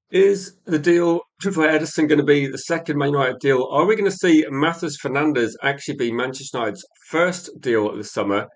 Is the deal for Edison going to be the second Man United deal? Are we going to see Matheus Fernandes actually be Manchester United's first deal this summer?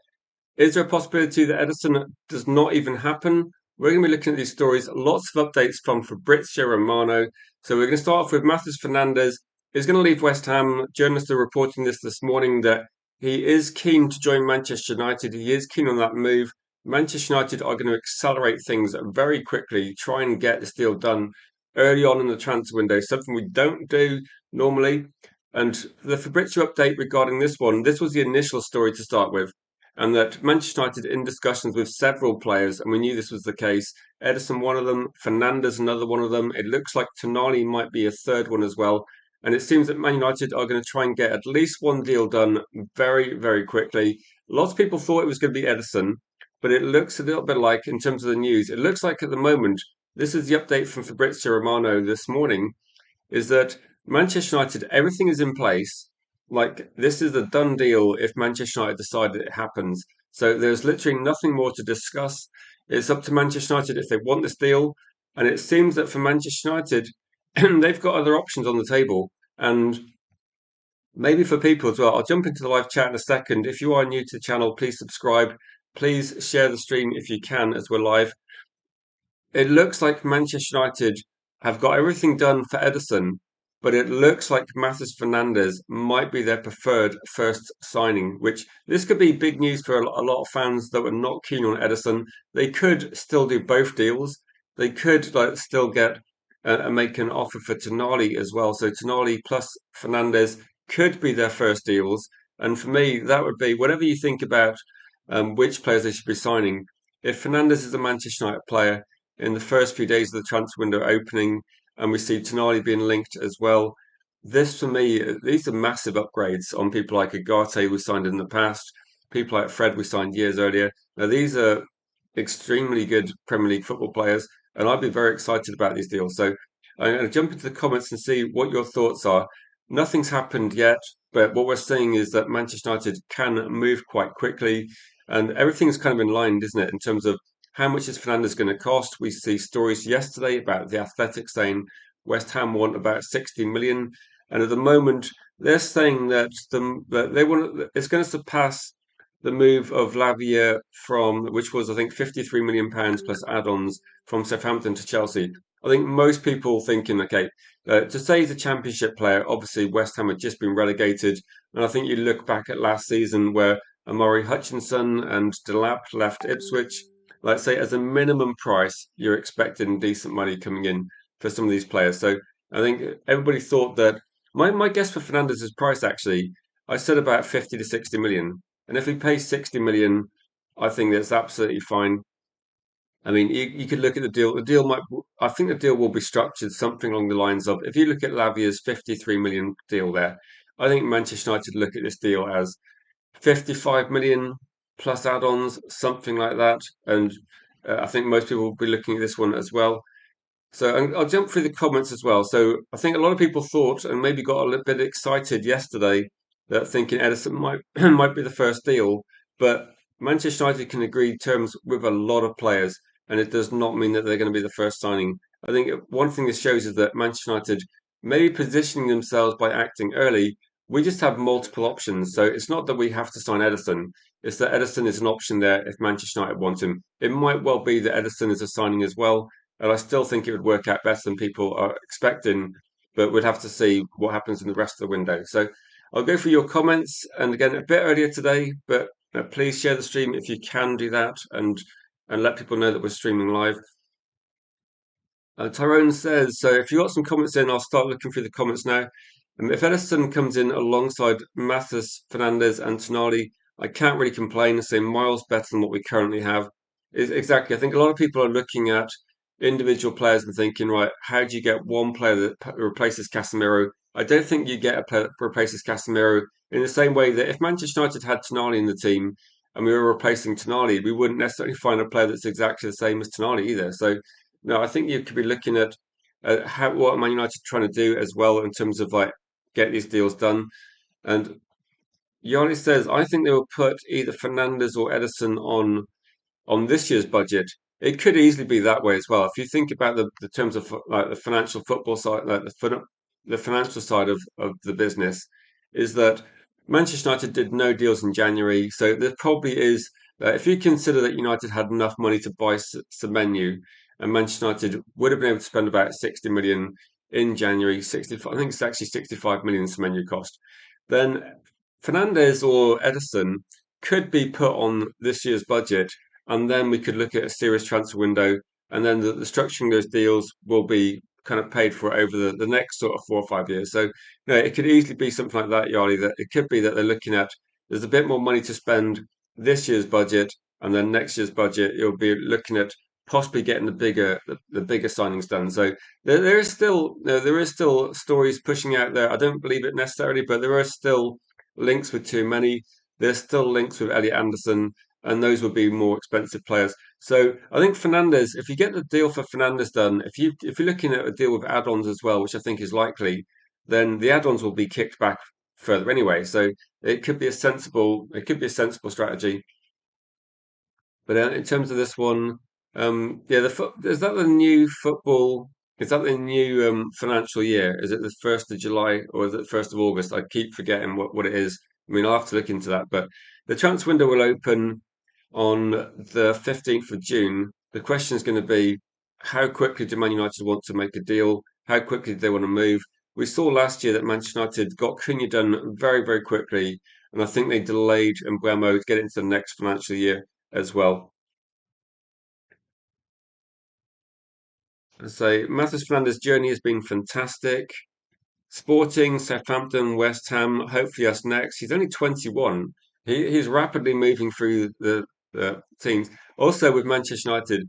Is there a possibility that Edison does not even happen? We're going to be looking at these stories. Lots of updates from Fabrizio Romano. So we're going to start off with Matheus Fernandes. He's going to leave West Ham. Journalists are reporting this morning that he is keen to join Manchester United. He is keen on that move. Manchester United are going to accelerate things very quickly, try and get this deal done early on in the transfer window, something we don't do normally. And the Fabrizio update regarding this one, this was the initial story to start with, and that Manchester United in discussions with several players, and we knew this was the case. Edison, one of them, Fernandes, another one of them. It looks like Tonali might be a third one as well. And it seems that Man United are going to try and get at least one deal done very, very quickly. Lots of people thought it was going to be Edison, but it looks a little bit like, in terms of the news, it looks like at the moment, this is the update from Fabrizio Romano this morning, is that Manchester United, everything is in place. Like, this is a done deal if Manchester United decide that it happens. So there's literally nothing more to discuss. It's up to Manchester United if they want this deal. And it seems that for Manchester United, they've got other options on the table. And maybe for people as well. I'll jump into the live chat in a second. If you are new to the channel, please subscribe. Please share the stream if you can as we're live. It looks like Manchester United have got everything done for Ederson, but it looks like Matheus Fernandes might be their preferred first signing, which this could be big news for a lot of fans that were not keen on Ederson. They could still do both deals. They could still get and make an offer for Tonali as well. So Tonali plus Fernandes could be their first deals. And for me, that would be whatever you think about which players they should be signing. If Fernandes is a Manchester United player, in the first few days of the transfer window opening, and we see Tonali being linked as well. This, for me, these are massive upgrades on people like Agate we signed in the past, people like Fred we signed years earlier. Now, these are extremely good Premier League football players, and I'd be very excited about these deals. So I'm going to jump into the comments and see what your thoughts are. Nothing's happened yet, but what we're seeing is that Manchester United can move quite quickly, and everything's kind of in line, isn't it, in terms of how much is Fernandes going to cost? We see stories yesterday about the Athletic saying West Ham want about 60 million, and at the moment they're saying that they want it's going to surpass the move of Lavia from which was I think 53 million pounds plus add-ons from Southampton to Chelsea. I think most people thinking, okay, to say he's a Championship player, obviously West Ham had just been relegated, and I think you look back at last season where Amari Hutchinson and Delap left Ipswich. Let's say as a minimum price, you're expecting decent money coming in for some of these players. So I think everybody thought that my guess for Fernandes's price actually, I said about 50 to 60 million. And if he pays 60 million, I think that's absolutely fine. I mean, you could look at the deal. The deal might, I think the deal will be structured something along the lines of if you look at Lavia's 53 million deal there, I think Manchester United look at this deal as 55 million plus add-ons, something like that. And I think most people will be looking at this one as well. So I'll jump through the comments as well. So I think a lot of people thought and maybe got a little bit excited yesterday that thinking Edison might might be the first deal, but Manchester United can agree terms with a lot of players, and it does not mean that they're going to be the first signing. I think one thing this shows is that Manchester United may be positioning themselves by acting early. We just have multiple options, so it's not that we have to sign Edison. It's that Edison is an option there if Manchester United want him. It might well be that Edison is a signing as well, and I still think it would work out better than people are expecting, but we'd have to see what happens in the rest of the window. So I'll go through your comments, and again, a bit earlier today, but please share the stream if you can do that, and let people know that we're streaming live. Tyrone says, so if you got some comments in, I'll start looking through the comments now. If Edison comes in alongside Mathis, Fernandez, and Tonali, I can't really complain. I say miles better than what we currently have. Exactly. I think a lot of people are looking at individual players and thinking, right, how do you get one player that replaces Casemiro? I don't think you get a player that replaces Casemiro in the same way that if Manchester United had Tonali in the team and we were replacing Tonali, we wouldn't necessarily find a player that's exactly the same as Tonali either. So, no, I think you could be looking at what Man United trying to do as well in terms of like get these deals done. And Yanni says, I think they will put either Fernandez or Edison on this year's budget. it could easily be that way as well. If you think about the terms of like the financial football side, like the financial side of the business, is that Manchester United did no deals in January, so there probably is. If you consider that United had enough money to buy Semenyo, and Manchester United would have been able to spend about 60 million in January, 65, I think it's actually 65 million Semenyo cost, then Fernandez or Ederson could be put on this year's budget, and then we could look at a serious transfer window, and then the structuring those deals will be kind of paid for over the next sort of 4 or 5 years. So, it could easily be something like that, Yardi, that it could be that they're looking at there's a bit more money to spend this year's budget, and then next year's budget, you'll be looking at possibly getting the bigger signings done. So there is still there is still stories pushing out there. I don't believe it necessarily, but there are still links with too many. There's still links with Elliot Anderson, and those would be more expensive players. So I think Fernandez, if you get the deal for Fernandez done, if you're looking at a deal with add-ons as well, which I think is likely, then the add-ons will be kicked back further anyway. So it could be a sensible strategy. But in terms of this one, yeah, is that the new football? Is that the new financial year? Is it the 1st of July or is it the 1st of August? I keep forgetting what it is. I mean, I'll have to look into that. But the transfer window will open on the 15th of June. The question is going to be how quickly do Man United want to make a deal? How quickly do they want to move? We saw last year that Manchester United got Cunha done very, very quickly, and I think they delayed Mbeumo to get into the next financial year as well. So Matheus Fernandes' journey has been fantastic. Sporting, Southampton, West Ham, hopefully us next. He's only 21. He's rapidly moving through the teams. Also with Manchester United,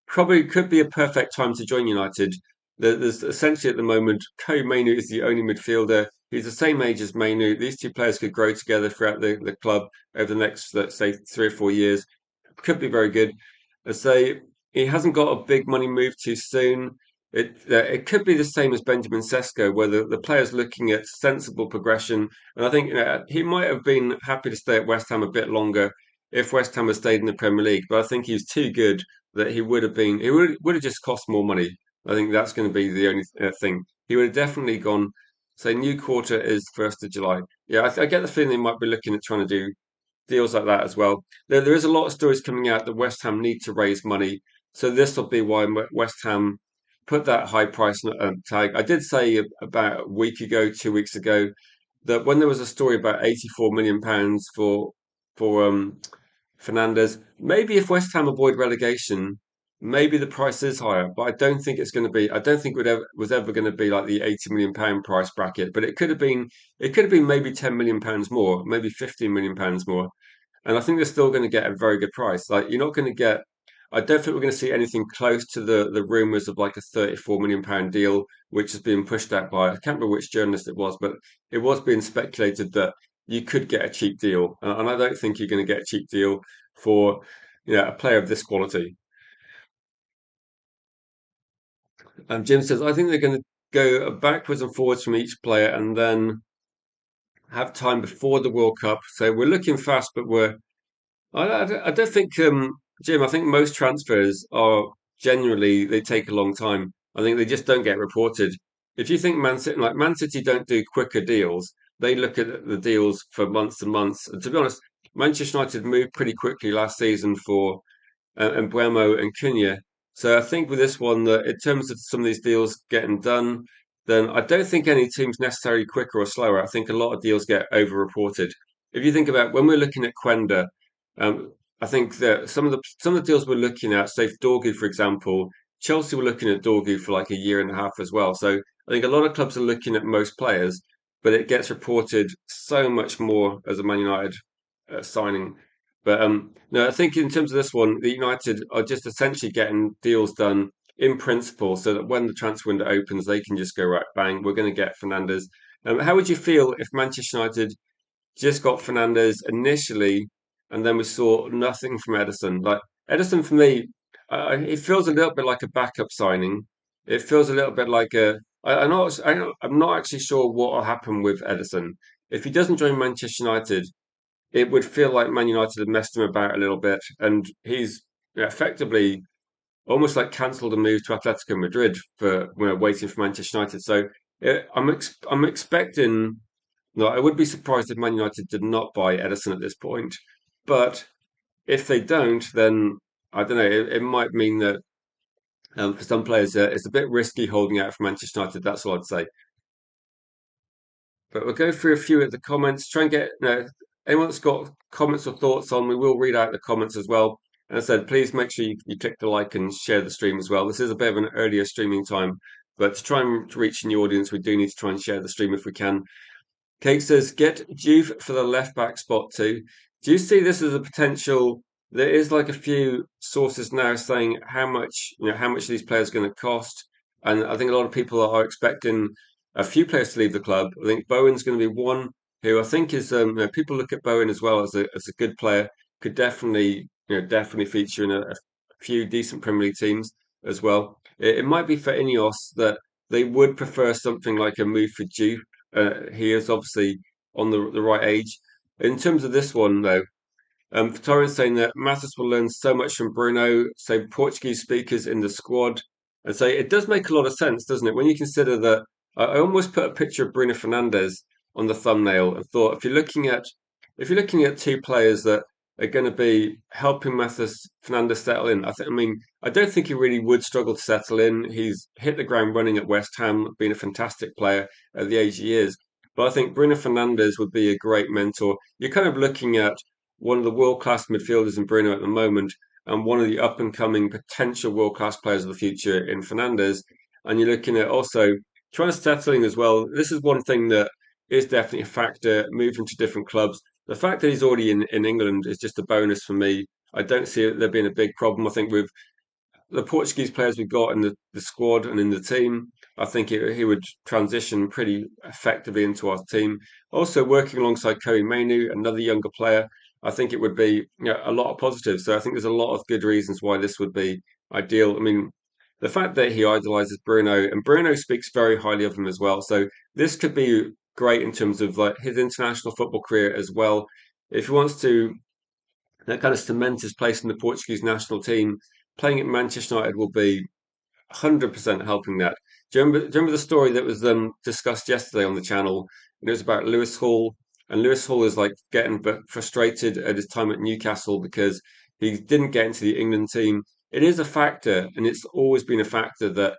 probably could be a perfect time to join United. There's essentially at the moment, Ko Mainu is the only midfielder. He's the same age as Mainu. These two players could grow together throughout the club over the next, let's say, 3 or 4 years. Could be very good. Let's say he hasn't got a big money move too soon. It could be the same as Benjamin Sesko, where the player's looking at sensible progression. And I think he might have been happy to stay at West Ham a bit longer if West Ham had stayed in the Premier League. But I think he's too good that he would have just cost more money. I think that's going to be the only thing. He would have definitely gone. Say new quarter is 1st of July. Yeah, I get the feeling they might be looking at trying to do deals like that as well. There is a lot of stories coming out that West Ham need to raise money, so this will be why West Ham put that high price tag. I did say about a week ago, 2 weeks ago, that when there was a story about 84 million pounds for Fernandez, maybe if West Ham avoid relegation, maybe the price is higher. But I don't think it's going to be. I don't think it was ever going to be like the 80 million pound price bracket. But it could have been. It could have been maybe 10 million pounds more, maybe 15 million pounds more. And I think they're still going to get a very good price. Like you're not going to get. I don't think we're going to see anything close to the rumors of like a 34 million pound deal, which has been pushed out by I can't remember which journalist it was, but it was being speculated that you could get a cheap deal, and I don't think you're going to get a cheap deal for a player of this quality. Jim says I think they're going to go backwards and forwards from each player, and then have time before the World Cup. So we're looking fast, but I don't think, Jim. I think most transfers are generally they take a long time. I think they just don't get reported. If you think Man City don't do quicker deals, they look at the deals for months and months. And to be honest, Manchester United moved pretty quickly last season for and Buemo and Cunha. So I think with this one, that in terms of some of these deals getting done, then I don't think any team's necessarily quicker or slower. I think a lot of deals get over-reported. If you think about when we're looking at Quenda, um, I think that some of the deals we're looking at, say for Dorgu, for example, Chelsea were looking at Dorgu for like a year and a half as well. So I think a lot of clubs are looking at most players, but it gets reported so much more as a Man United signing. But no, I think in terms of this one, the United are just essentially getting deals done in principle, so that when the transfer window opens, they can just go right, bang, we're going to get Fernandez. How would you feel if Manchester United just got Fernandez initially, and then we saw nothing from Edison? Like Edison, for me, it feels a little bit like a backup signing. It feels a little bit like a. I'm not actually sure what will happen with Edison if he doesn't join Manchester United. It would feel like Man United had messed him about a little bit, and he's effectively. almost like cancelled a move to Atletico Madrid for waiting for Manchester United. So I'm expecting. No, I would be surprised if Man United did not buy Ederson at this point. But if they don't, then I don't know. It might mean that for some players, it's a bit risky holding out for Manchester United. That's all I'd say. But we'll go through a few of the comments. Try and get anyone that's got comments or thoughts on. We will read out the comments as well. And as I said, please make sure you click the like and share the stream as well. This is a bit of an earlier streaming time, but to try and reach a new audience, we do need to try and share the stream if we can. Kate says, get Juve for the left back spot too. Do you see this as a potential? There is like a few sources now saying how much these players are going to cost. And I think a lot of people are expecting a few players to leave the club. I think Bowen's going to be one who I think is, people look at Bowen as well as a good player, could definitely, definitely feature in a few decent Premier League teams as well. It might be for Ineos that they would prefer something like a move for Juve. He is obviously on the right age. In terms of this one, though, Torrens saying that Mathis will learn so much from Bruno, so Portuguese speakers in the squad. And so it does make a lot of sense, doesn't it? When you consider that I almost put a picture of Bruno Fernandes on the thumbnail and thought if you're looking at two players that are going to be helping Mathis Fernandes settle in, I don't think he really would struggle to settle in. He's hit the ground running at West Ham, been a fantastic player at the age he is. But I think Bruno Fernandes would be a great mentor. You're kind of looking at one of the world class midfielders in Bruno at the moment, and one of the up and coming potential world class players of the future in Fernandes. And you're looking at also trying to settle in as well. This is one thing that is definitely a factor, moving to different clubs. The fact that he's already in England is just a bonus for me. I don't see there being a big problem. I think with the Portuguese players we've got in the squad and in the team, I think he would transition pretty effectively into our team. Also, working alongside Kobe Mainu, another younger player, I think it would be a lot of positives. So I think there's a lot of good reasons why this would be ideal. I mean, the fact that he idolizes Bruno and Bruno speaks very highly of him as well. So this could be great in terms of like his international football career as well. If he wants to that kind of cement his place in the Portuguese national team. Playing at Manchester United will be 100% helping that. Do you remember the story that was discussed yesterday on the channel? And it was about Lewis Hall. And Lewis Hall is like getting frustrated at his time at Newcastle because he didn't get into the England team. It is a factor, and it's always been a factor that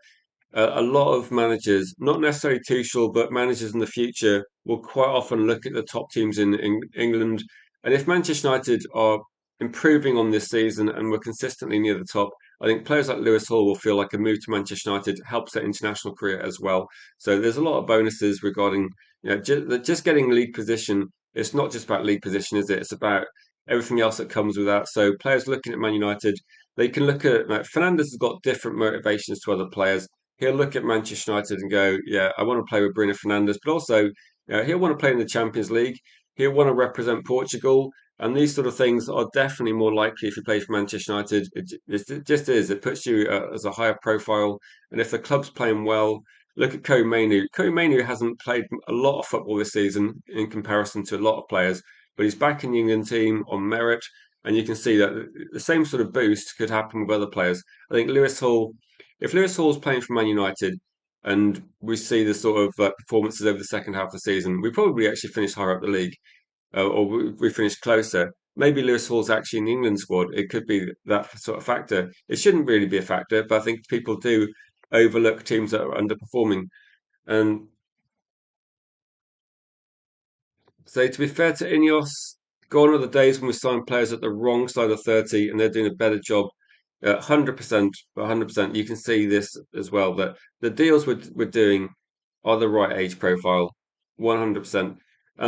a lot of managers, not necessarily Tuchel, but managers in the future, will quite often look at the top teams in England. And if Manchester United are improving on this season and we're consistently near the top, I think players like Lewis Hall will feel like a move to Manchester United helps their international career as well. So there's a lot of bonuses regarding just getting league position. It's not just about league position, is it? It's about everything else that comes with that. So players looking at Man United, they can look at like Fernandes has got different motivations to other players. He'll look at Manchester United and go, "Yeah, I want to play with Bruno Fernandes," but also he'll want to play in the Champions League. He'll want to represent Portugal, and these sort of things are definitely more likely if you play for Manchester United. It just is. It puts you as a higher profile, and if the club's playing well, look at Kobe Mainu. Kobe Mainu hasn't played a lot of football this season in comparison to a lot of players, but he's back in the England team on merit, and you can see that the same sort of boost could happen with other players. I think Lewis Hall if Lewis Hall's playing for Man United and we see the sort of performances over the second half of the season, we probably actually finish higher up the league, or we finish closer. Maybe Lewis Hall's actually in the England squad. It could be that sort of factor. It shouldn't really be a factor, but I think people do overlook teams that are underperforming. And so, to be fair to Ineos, gone are the days when we sign players at the wrong side of 30 and they're doing a better job. 100%, 100%. You can see this as well that the deals we're doing are the right age profile, 100%.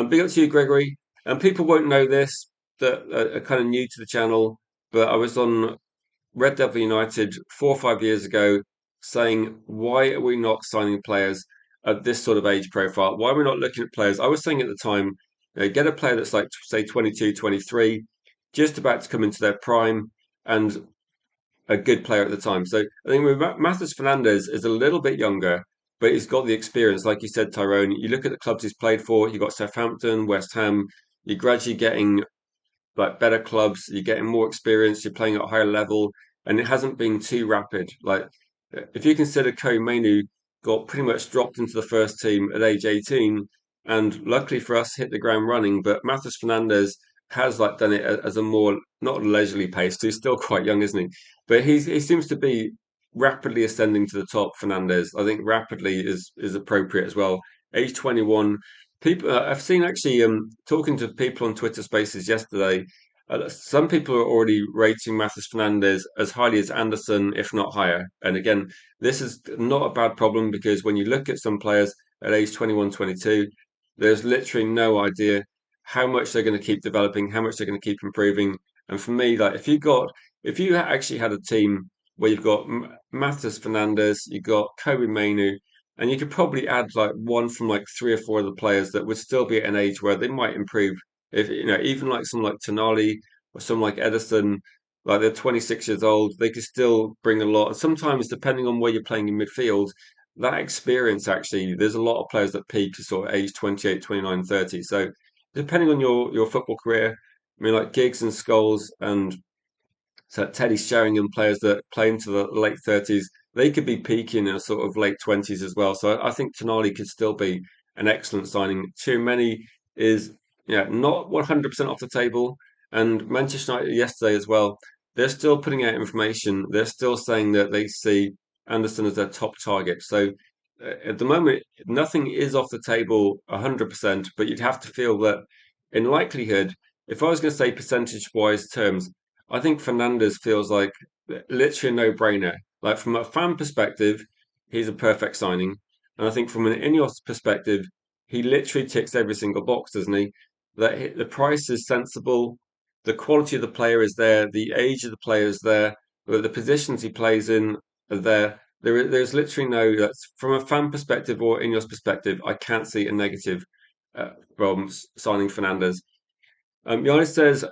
Big up to you, Gregory. And people won't know this that are kind of new to the channel, but I was on Red Devil United 4 or 5 years ago saying, why are we not signing players at this sort of age profile? Why are we not looking at players? I was saying at the time, get a player that's like, say, 22, 23, just about to come into their prime and a good player at the time. So I think with Mathis Fernandez is a little bit younger, but he's got the experience. Like you said, Tyrone, you look at the clubs he's played for, you've got Southampton, West Ham, you're gradually getting like better clubs, you're getting more experience, you're playing at a higher level. and it hasn't been too rapid. Like if you consider Kobe Mainu got pretty much dropped into the first team at age 18, and luckily for us, hit the ground running. But Matheus Fernandes has like done it as a more not leisurely pace. He's still quite young, isn't he? But he seems to be rapidly ascending to the top. Fernandes, I think, rapidly is appropriate as well. Age 21. People, I've seen actually talking to people on Twitter Spaces yesterday. Some people are already rating Matheus Fernandes as highly as Anderson, if not higher. And again, this is not a bad problem because when you look at some players at age 21, 22, there's literally no idea how much they're going to keep developing, how much they're going to keep improving. And for me, like if you actually had a team where you've got Matheus Fernandes, you've got Kobe Mainu, and you could probably add like one from like three or four other players that would still be at an age where they might improve. If you know, even like some like Tonali or some like Edison, like they're 26 years old, they could still bring a lot. Sometimes, depending on where you're playing in midfield, that experience actually, there's a lot of players that peak at sort of age 28, 29, 30. So depending on your football career, I mean, like Giggs and Scholes and so Teddy Sheringham, players that play into the late 30s, they could be peaking in a sort of late 20s as well. So I think Tonali could still be an excellent signing. Too many is not 100% off the table. And Manchester United yesterday as well, they're still putting out information. They're still saying that they see Anderson as their top target. So at the moment, nothing is off the table 100%, but you'd have to feel that in likelihood, if I was going to say percentage wise terms, I think Fernandez feels like literally a no-brainer. Like from a fan perspective, he's a perfect signing, and I think from an Ineos perspective, he literally ticks every single box, doesn't he? The price is sensible, the quality of the player is there, the age of the player is there, the positions he plays in are there. There's literally no that's from a fan perspective or Ineos perspective. I can't see a negative from signing Fernandez. Giannis says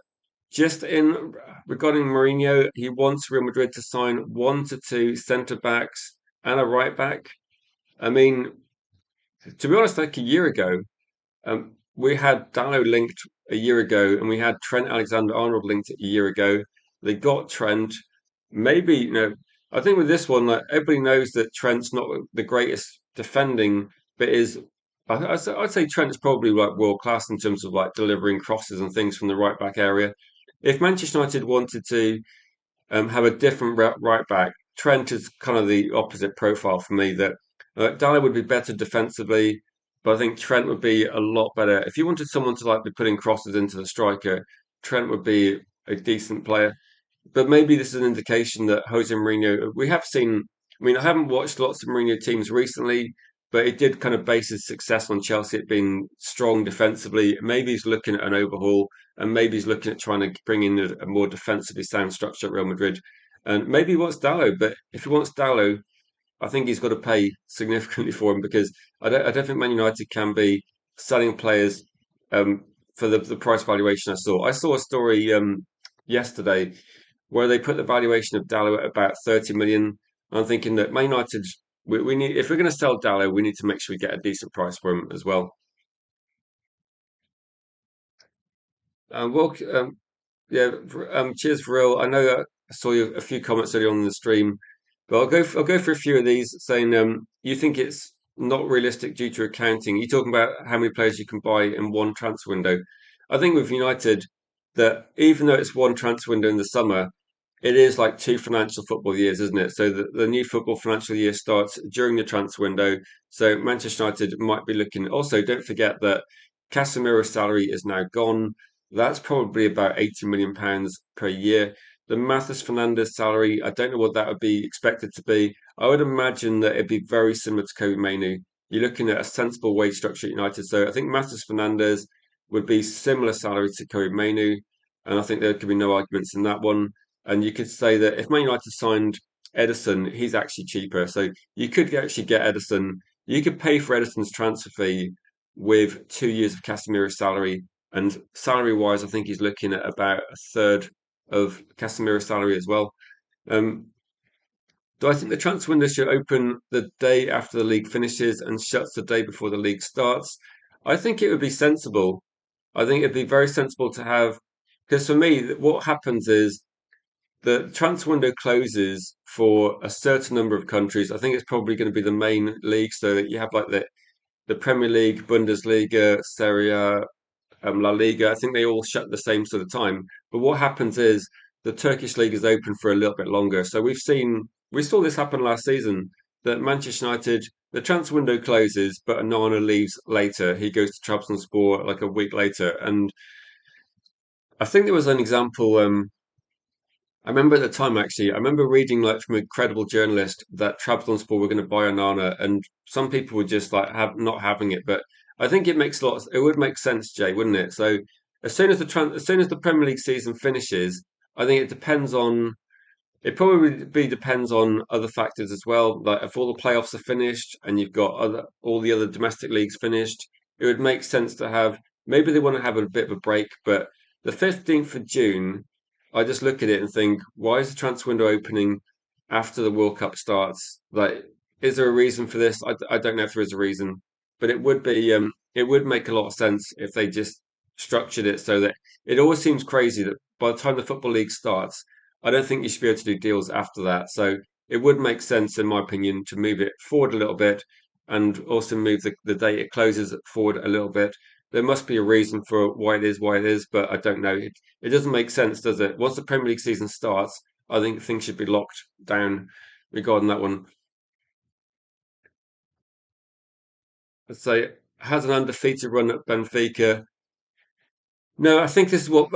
just in regarding Mourinho, he wants Real Madrid to sign one to two centre backs and a right back. I mean, to be honest, like a year ago, we had Dallo linked a year ago, and we had Trent Alexander-Arnold linked a year ago. They got Trent. Maybe, I think with this one, like everybody knows that Trent's not the greatest defending, but is I'd say Trent's probably like world class in terms of like delivering crosses and things from the right back area. If Manchester United wanted to have a different right back. Trent is kind of the opposite profile for me. That Dyer would be better defensively, but I think Trent would be a lot better. If you wanted someone to like be putting crosses into the striker, Trent would be a decent player. But maybe this is an indication that Jose Mourinho. We have seen. I mean, I haven't watched lots of Mourinho teams recently, but it did kind of base his success on Chelsea at being strong defensively. Maybe he's looking at an overhaul, and maybe he's looking at trying to bring in a more defensively sound structure at Real Madrid. And maybe he wants Dallo, but if he wants Dallo, I think he's got to pay significantly for him because I don't think Man United can be selling players for the price valuation I saw. I saw a story yesterday where they put the valuation of Dallo at about 30 million. I'm thinking that Man United, we need if we're going to sell Dallo, we need to make sure we get a decent price for him as well. Well, yeah, cheers for real. I know I saw you a few comments earlier on in the stream, but I'll go for a few of these saying you think it's not realistic due to accounting. You're talking about how many players you can buy in one transfer window. I think with United that even though it's one transfer window in the summer, it is like two financial football years, isn't it? So the new football financial year starts during the transfer window. So Manchester United might be looking. Also, don't forget that Casemiro's salary is now gone. That's probably about £80 million per year. The Matheus Fernandes salary, I don't know what that would be expected to be. I would imagine that it'd be very similar to Kobe Mainoo. You're looking at a sensible wage structure at United. So I think Matheus Fernandes would be similar salary to Kobe Mainoo. And I think there could be no arguments in that one. And you could say that if Man United signed Ederson, he's actually cheaper. So you could actually get Ederson. You could pay for Ederson's transfer fee with 2 years of Casemiro's salary. And salary wise, I think he's looking at about a third of Casemiro's salary as well. Um, do I think the transfer window should open the day after the league finishes and shuts the day before the league starts? I think it would be sensible. I think it'd be very sensible to have, because for me, what happens is the transfer window closes for a certain number of countries. I think it's probably going to be the main league, so that you have like the Premier League, Bundesliga, Serie A, La Liga. I think they all shut the same sort of time. But what happens is the Turkish league is open for a little bit longer. So we saw this happen last season that Manchester United, the transfer window closes, but Onana leaves later. He goes to Trabzonspor like a week later, and I think there was an example. I remember at the time actually, I remember reading like from a credible journalist that Trabzonspor were going to buy Onana, and some people were just like have not having it. But I think it makes a lot. It would make sense, Jay, wouldn't it? So as soon as the Premier League season finishes, I think it depends on it probably be depends on other factors as well. Like if all the playoffs are finished and you've got all the other domestic leagues finished, it would make sense to have maybe they want to have a bit of a break. But the 15th of June, I just look at it and think, why is the transfer window opening after the World Cup starts? Like, is there a reason for this? I don't know if there is a reason, but it would make a lot of sense if they just structured it so that it always seems crazy that by the time the Football League starts I don't think you should be able to do deals after that. So it would make sense, in my opinion, to move it forward a little bit and also move the date it closes forward a little bit. There must be a reason for why it is, but I don't know. It doesn't make sense, does it? Once the Premier League season starts, I think things should be locked down regarding that one. I'd say has an undefeated run at Benfica. No, I think this is what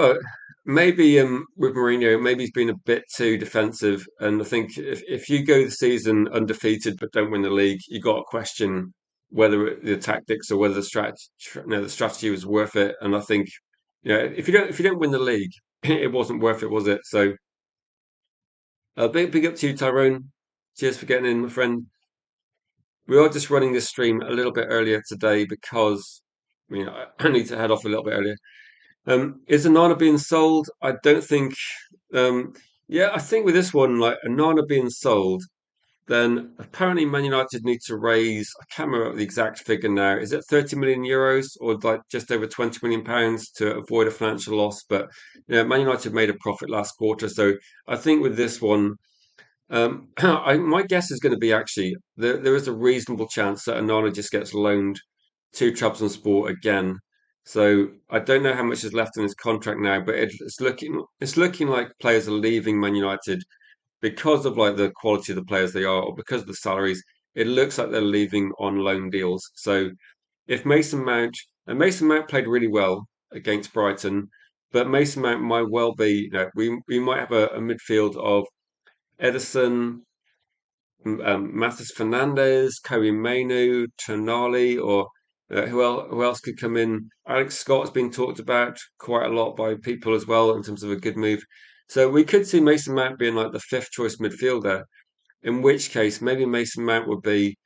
maybe with Mourinho, maybe he's been a bit too defensive, and I think if you go the season undefeated but don't win the league, you got to question whether the tactics or whether the strategy was worth it. And I think if you don't win the league, it wasn't worth it, was it? So big up to you, Tyrone. Cheers for getting in, my friend. We are just running this stream a little bit earlier today because I need to head off a little bit earlier. Is Anana being sold? I don't think. Um, yeah, I think with this one, like Anana being sold, then apparently Man United need to raise. I can't remember the exact figure now. Is it 30 million euros or like just over 20 million pounds to avoid a financial loss? But Man United made a profit last quarter, so I think with this one, my guess is going to be actually there is a reasonable chance that Anana just gets loaned to Trabzonspor again. So I don't know how much is left in his contract now, but it's looking like players are leaving Man United because of like the quality of the players they are, or because of the salaries. It looks like they're leaving on loan deals. So if Mason Mount played really well against Brighton, but Mason Mount might well be, we might have a midfield of Ederson, Mathis Fernandes, Kobe Mainu, Tonali, or who else could come in? Alex Scott's been talked about quite a lot by people as well in terms of a good move. So we could see Mason Mount being like the fifth choice midfielder, in which case maybe Mason Mount would be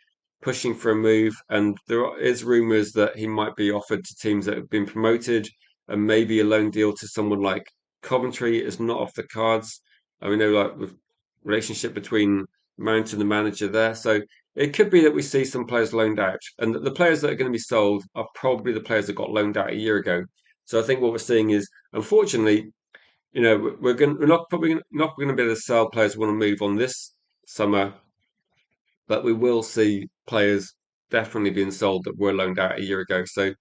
pushing for a move. And is rumours that he might be offered to teams that have been promoted, and maybe a loan deal to someone like Coventry is not off the cards. I mean, like with relationship between Mount and the manager there. So it could be that we see some players loaned out, and the players that are going to be sold are probably the players that got loaned out a year ago. So I think what we're seeing is, unfortunately, we're not probably not going to be able to sell players who want to move on this summer, but we will see players definitely being sold that were loaned out a year ago. So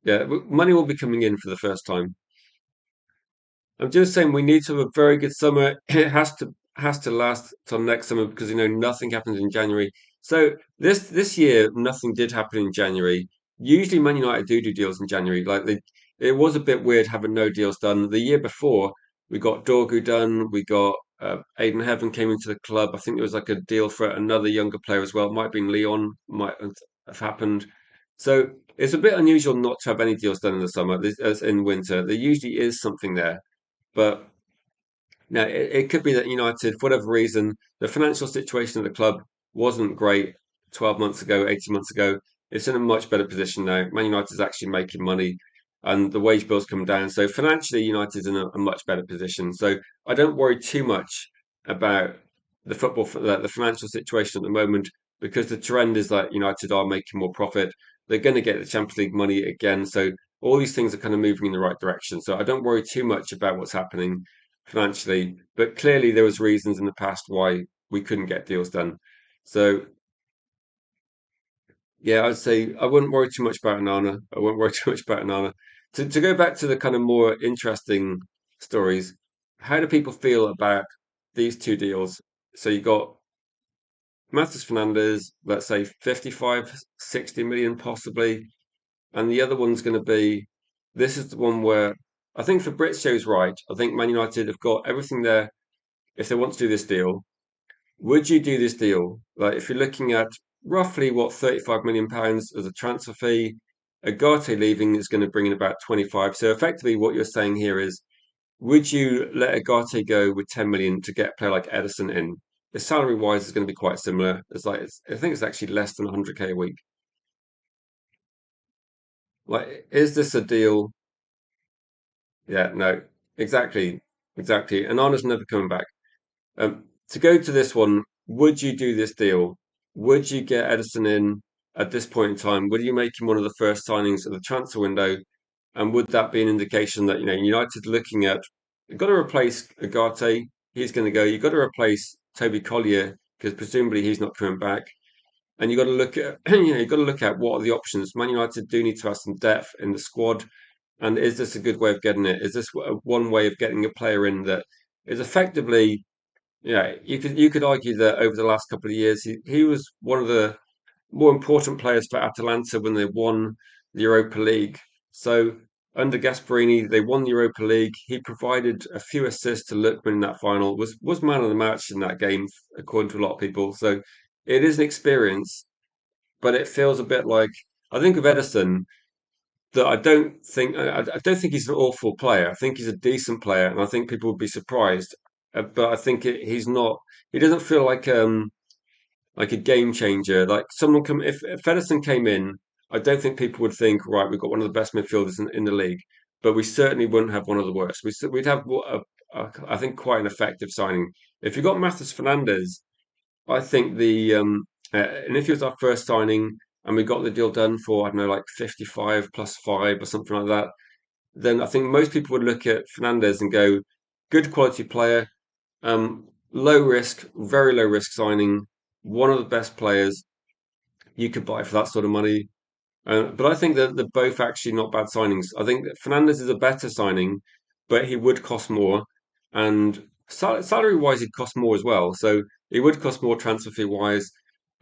yeah, money will be coming in for the first time. I'm just saying we need to have a very good summer. It has to last till next summer because nothing happens in January. So this year nothing did happen in January. Usually Man United do deals in January. It was a bit weird having no deals done. The year before we got Dorgu done. We got Aiden Heaven came into the club. I think there was like a deal for another younger player as well. It might have been Leon. Might have happened. So it's a bit unusual not to have any deals done in the summer. As in winter, there usually is something there. But no, it could be that United, for whatever reason, the financial situation of the club wasn't great 12 months ago, 18 months ago. It's in a much better position now. Man United is actually making money and the wage bills come down. So financially, United's in a much better position. So I don't worry too much about the financial situation at the moment because the trend is that United are making more profit. They're going to get the Champions League money again. So all these things are kind of moving in the right direction. So I don't worry too much about what's happening. financially, but clearly there was reasons in the past why we couldn't get deals done. So yeah, I'd say I wouldn't worry too much about Nana. I wouldn't worry too much about Nana. To go back to the kind of more interesting stories, how do people feel about these two deals? So you got Matheus Fernandes, let's say 55, 60 million possibly, and the other one's going to be this is the one where I think Fabrizio's right. I think Man United have got everything there if they want to do this deal. Would you do this deal? Like if you're looking at roughly what £35 million as a transfer fee, Agate leaving is going to bring in about 25. So effectively what you're saying here is would you let Agate go with 10 million to get a player like Edison in? The salary wise is going to be quite similar. I think it's actually less than 100k a week. Like, is this a deal? Yeah, no, exactly, exactly. And Arna's never coming back. To go to this one, would you do this deal? Would you get Edison in at this point in time? Would you make him one of the first signings of the transfer window? And would that be an indication that, United looking at, you've got to replace Agate, he's going to go. You've got to replace Toby Collier because presumably he's not coming back. And you've got to look at, you've got to look at what are the options. Man United do need to have some depth in the squad. And is this a good way of getting it? Is this one way of getting a player in that is effectively you could argue that over the last couple of years, he was one of the more important players for Atalanta when they won the Europa League. So under Gasperini, they won the Europa League. He provided a few assists to Lookman in that final. Was man of the match in that game, according to a lot of people. So it is an experience, but it feels a bit like I think of Edison that I don't think he's an awful player. I think he's a decent player, and I think people would be surprised. But I think he's not. He doesn't feel like a game changer. Like someone come if Edison came in, I don't think people would think right. We've got one of the best midfielders in the league, but we certainly wouldn't have one of the worst. We'd have I think quite an effective signing. If you got Matheus Fernandes, I think and if it was our first signing and we got the deal done for, I don't know, like 55 plus five or something like that, then I think most people would look at Fernandez and go, good quality player, low risk, very low risk signing, one of the best players you could buy for that sort of money. But I think that they're both actually not bad signings. I think that Fernandez is a better signing, but he would cost more. And salary wise, he'd cost more as well. So he would cost more transfer fee wise,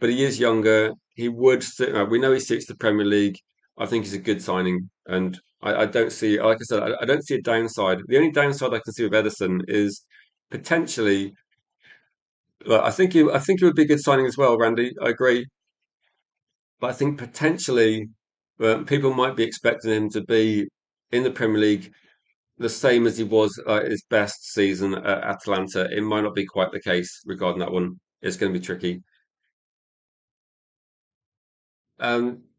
but he is younger. We know he suits the Premier League. I think he's a good signing. And I don't see, like I said, I don't see a downside. The only downside I can see with Edison is potentially, I think he would be a good signing as well, Randy. I agree. But I think potentially people might be expecting him to be in the Premier League the same as he was his best season at Atalanta. It might not be quite the case regarding that one. It's going to be tricky.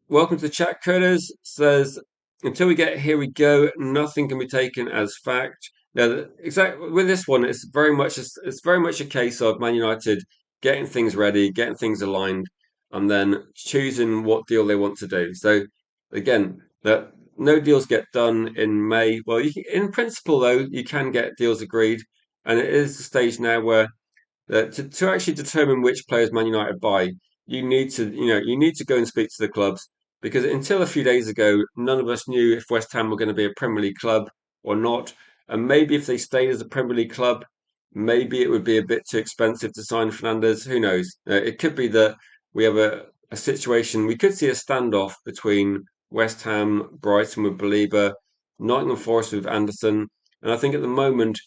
Welcome to the chat. Curtis says, "Until we get here, we go. Nothing can be taken as fact." Now, exactly with this one, it's very much a case of Man United getting things ready, getting things aligned, and then choosing what deal they want to do. So, again, that no deals get done in May. Well, in principle, though, you can get deals agreed, and it is the stage now where to actually determine which players Man United buy, you need to go and speak to the clubs because until a few days ago, none of us knew if West Ham were going to be a Premier League club or not. And maybe if they stayed as a Premier League club, maybe it would be a bit too expensive to sign Fernandes. Who knows? It could be that we have a situation. We could see a standoff between West Ham, Brighton with Belieber, Nottingham Forest with Anderson, and I think at the moment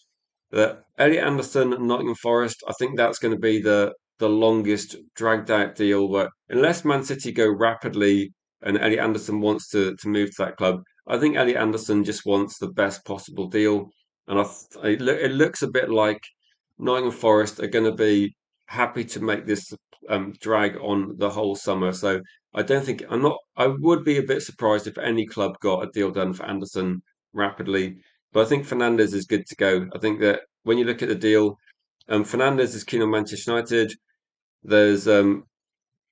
Elliot Anderson and Nottingham Forest, I think that's going to be the longest dragged out deal. Where unless Man City go rapidly and Elliot Anderson wants to move to that club, I think Elliot Anderson just wants the best possible deal. And it looks a bit like Nottingham Forest are going to be happy to make this drag on the whole summer. So I don't think I'm not. I would be a bit surprised if any club got a deal done for Anderson rapidly. But I think Fernandez is good to go. I think that when you look at the deal, Fernandez is keen on Manchester United. There's Man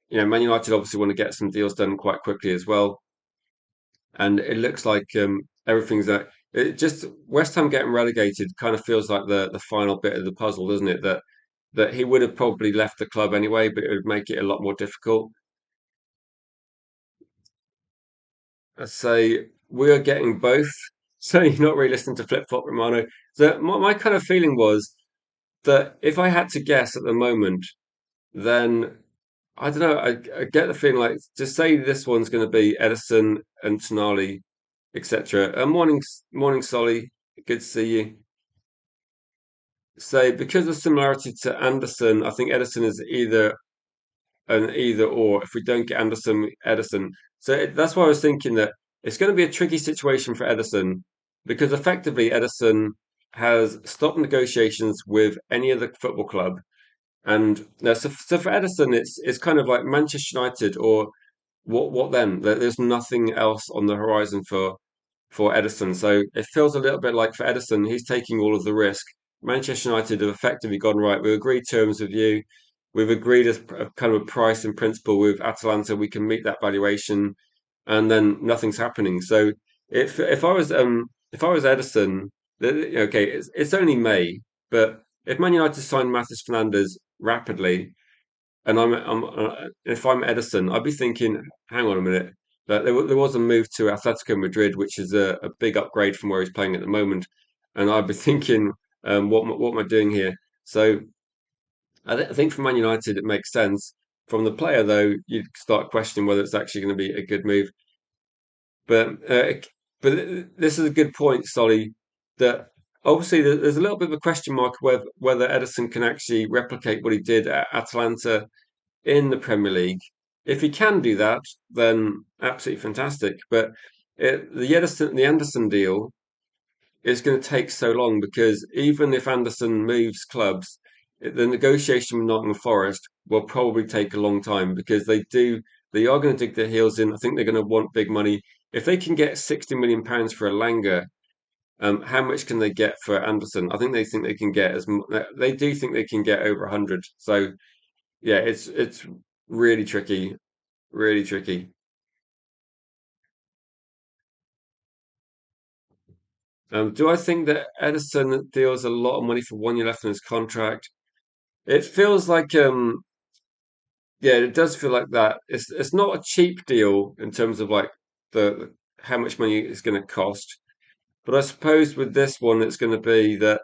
United obviously want to get some deals done quite quickly as well, and it looks like everything's that It just West Ham getting relegated kind of feels like the final bit of the puzzle, doesn't it? That he would have probably left the club anyway, but it would make it a lot more difficult. I say we're getting both. So you're not really listening to Flip Flop Romano. So my kind of feeling was that if I had to guess at the moment, then I don't know. I get the feeling like just say this one's going to be Edison and Tonali, etc. Morning, Solly. Good to see you. So because of similarity to Anderson, I think Edison is either an either or. If we don't get Anderson, Edison. So that's why I was thinking that it's going to be a tricky situation for Edison because effectively Edison has stopped negotiations with any other football club. And so for Edison, it's kind of like Manchester United or what then? There's nothing else on the horizon for Edison. So it feels a little bit like for Edison, he's taking all of the risk. Manchester United have effectively gone right. We agreed terms with you. We've agreed as a kind of a price in principle with Atalanta. We can meet that valuation, and then nothing's happening. So if I was Edison, okay, it's only May, but if Man United signed Matheus Fernandes rapidly, and if I'm Edison, I'd be thinking, hang on a minute. There was a move to Atletico Madrid, which is a big upgrade from where he's playing at the moment, and I'd be thinking, what am I doing here? So I think for Man United, it makes sense. From the player, though, you start questioning whether it's actually going to be a good move. But this is a good point, Solly. That obviously there's a little bit of a question mark whether Edison can actually replicate what he did at Atalanta in the Premier League. If he can do that, then absolutely fantastic. But the Anderson deal is going to take so long because even if Anderson moves clubs, the negotiation with Nottingham Forest will probably take a long time because they are going to dig their heels in. I think they're going to want big money. If they can get £60 million for Elanga, how much can they get for Anderson? I think they can get they do think they can get over 100. So yeah, it's really tricky, really tricky. Do I think that Edison deals a lot of money for 1 year left in his contract? It feels like yeah, it does feel like that. It's not a cheap deal in terms of like the how much money it's going to cost. But I suppose with this one, it's going to be that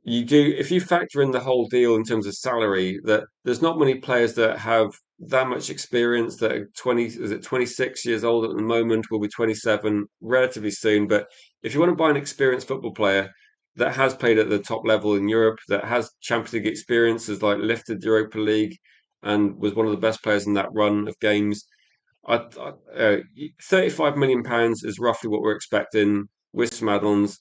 you do if you factor in the whole deal in terms of salary, that there's not many players that have that much experience that are 20, is it 26 years old at the moment, will be 27 relatively soon. But if you want to buy an experienced football player that has played at the top level in Europe, that has Champions League experience, has like lifted the Europa League and was one of the best players in that run of games, 35 million pounds is roughly what we're expecting with some add-ons.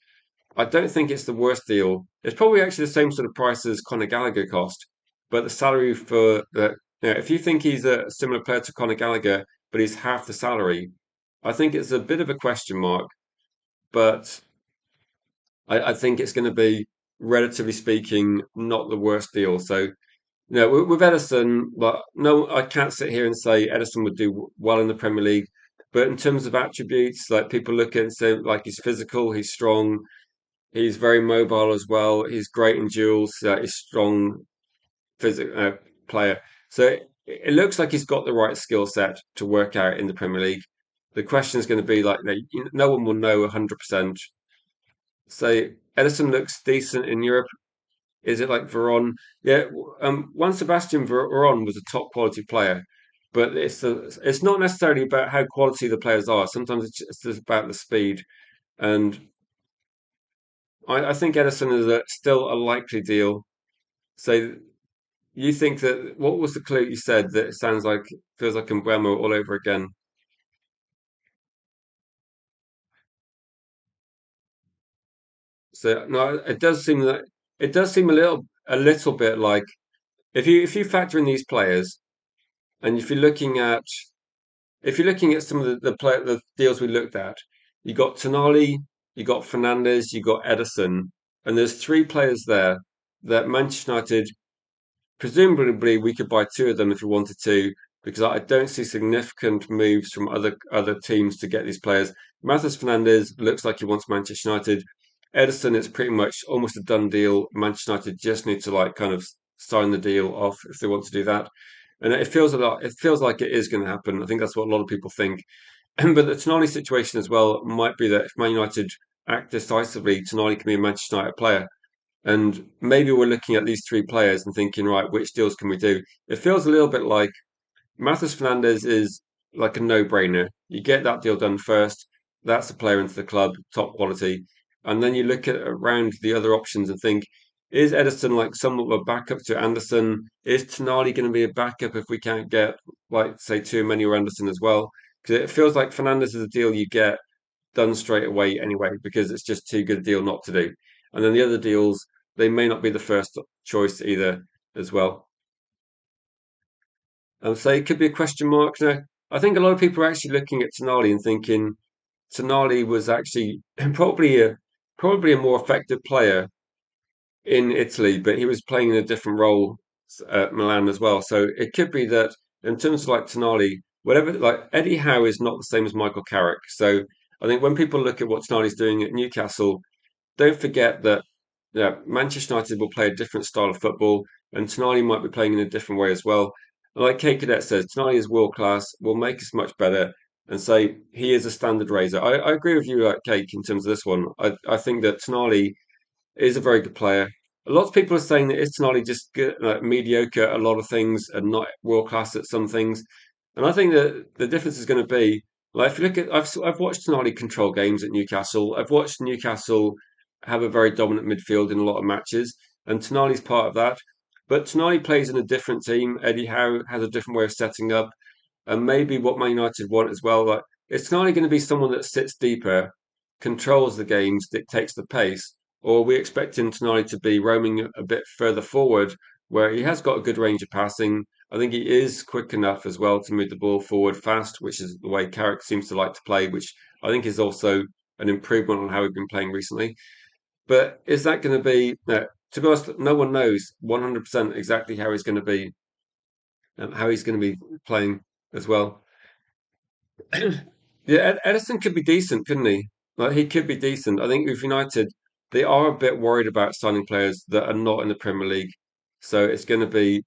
I don't think it's the worst deal. It's probably actually the same sort of price as Conor Gallagher cost, but the salary for the if you think he's a similar player to Conor Gallagher, but he's half the salary, I think it's a bit of a question mark. But I think it's going to be, relatively speaking, not the worst deal. So with Edison, but no, I can't sit here and say Edison would do well in the Premier League. But in terms of attributes, like people look at and say, like he's physical, he's strong, he's very mobile as well. He's great in duels. He's strong player. So it looks like he's got the right skill set to work out in the Premier League. The question is going to be like, no one will know 100%. So Edison looks decent in Europe. Is it like Veron? Yeah, Juan Sebastian Veron was a top quality player, but it's not necessarily about how quality the players are. Sometimes it's just about the speed. And I think Edison is still a likely deal. So you think that what was the clue you said that it sounds like feels like Embuemo all over again? So no, it does seem a little bit like if you factor in these players and if you're looking at some of the deals we looked at, you got Tonali, you got Fernandez, you got Edison, and there's three players there that Manchester United presumably we could buy two of them if we wanted to. because I don't see significant moves from other teams to get these players. Matheus Fernandes looks like he wants Manchester United. Ederson, it's pretty much almost a done deal. Manchester United just need to like kind of sign the deal off if they want to do that. And it feels a lot. It feels like it is going to happen. I think that's what a lot of people think. But the Tonali situation as well might be that if Man United act decisively, Tonali can be a Manchester United player. And maybe we're looking at these three players and thinking, right, which deals can we do? It feels a little bit like Matheus Fernandes is like a no-brainer. You get that deal done first. That's a player into the club, top quality. And then you look at around the other options and think, is Ederson like somewhat of a backup to Anderson? Is Tonali going to be a backup if we can't get, like, say, Tchouaméni or Anderson as well? Because it feels like Fernandes is a deal you get done straight away anyway, because it's just too good a deal not to do. And then the other deals, they may not be the first choice either as well. So it could be a question mark. Now, I think a lot of people are actually looking at Tonali and thinking Tonali was actually probably a more effective player in Italy, but he was playing in a different role at Milan as well. So it could be that in terms of like Tonali, whatever, like Eddie Howe is not the same as Michael Carrick. So I think when people look at what Tonali's doing at Newcastle, don't forget that Manchester United will play a different style of football, and Tonali might be playing in a different way as well. And like Kate Cadet says, Tonali is world class, will make us much better, and say he is a standard raiser. I agree with you, like Kate, in terms of this one. I think that Tonali is a very good player. A lot of people are saying that is Tonali just good, like, mediocre at a lot of things and not world class at some things. And I think that the difference is going to be like if you look at I've watched Tonali control games at Newcastle. I've watched Newcastle have a very dominant midfield in a lot of matches, and Tonali's part of that. But Tonali plays in a different team. Eddie Howe has a different way of setting up, and maybe what Man United want as well. Like it's Tonali going to be someone that sits deeper, controls the games, dictates the pace, or are we expecting Tonali to be roaming a bit further forward, where he has got a good range of passing. I think he is quick enough as well to move the ball forward fast, which is the way Carrick seems to like to play, which I think is also an improvement on how he's been playing recently. But is that going to be, to be honest, no one knows 100% exactly how he's going to be, how he's going to be playing as well. Yeah, Edison could be decent, couldn't he? Like he could be decent. I think with United, they are a bit worried about signing players that are not in the Premier League. So it's going to be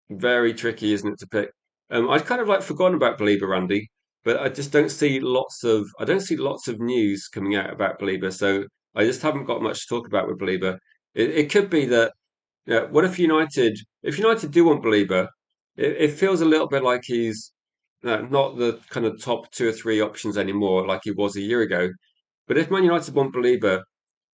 very tricky, isn't it, to pick? I'd kind of like forgotten about Belieber, Randy, but I don't see lots of news coming out about Belieber. So I just haven't got much to talk about with Belieber. It could be that, what if United do want Belieber, it feels a little bit like he's not the kind of top two or three options anymore, like he was a year ago. But if Man United want Belieber,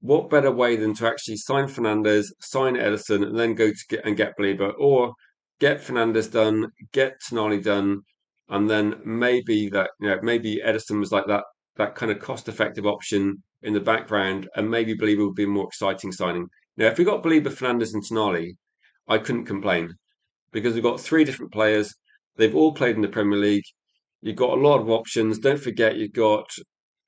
what better way than to actually sign Fernandes, sign Ederson, and then go to get Belieber, or get Fernandes done, get Tonali done, and then maybe Ederson was like that kind of cost-effective option in the background, and maybe Belieber would be a more exciting signing. Now, if we got Belieber, Fernandes, and Tonali, I couldn't complain because we've got three different players. They've all played in the Premier League. You've got a lot of options. Don't forget, you've got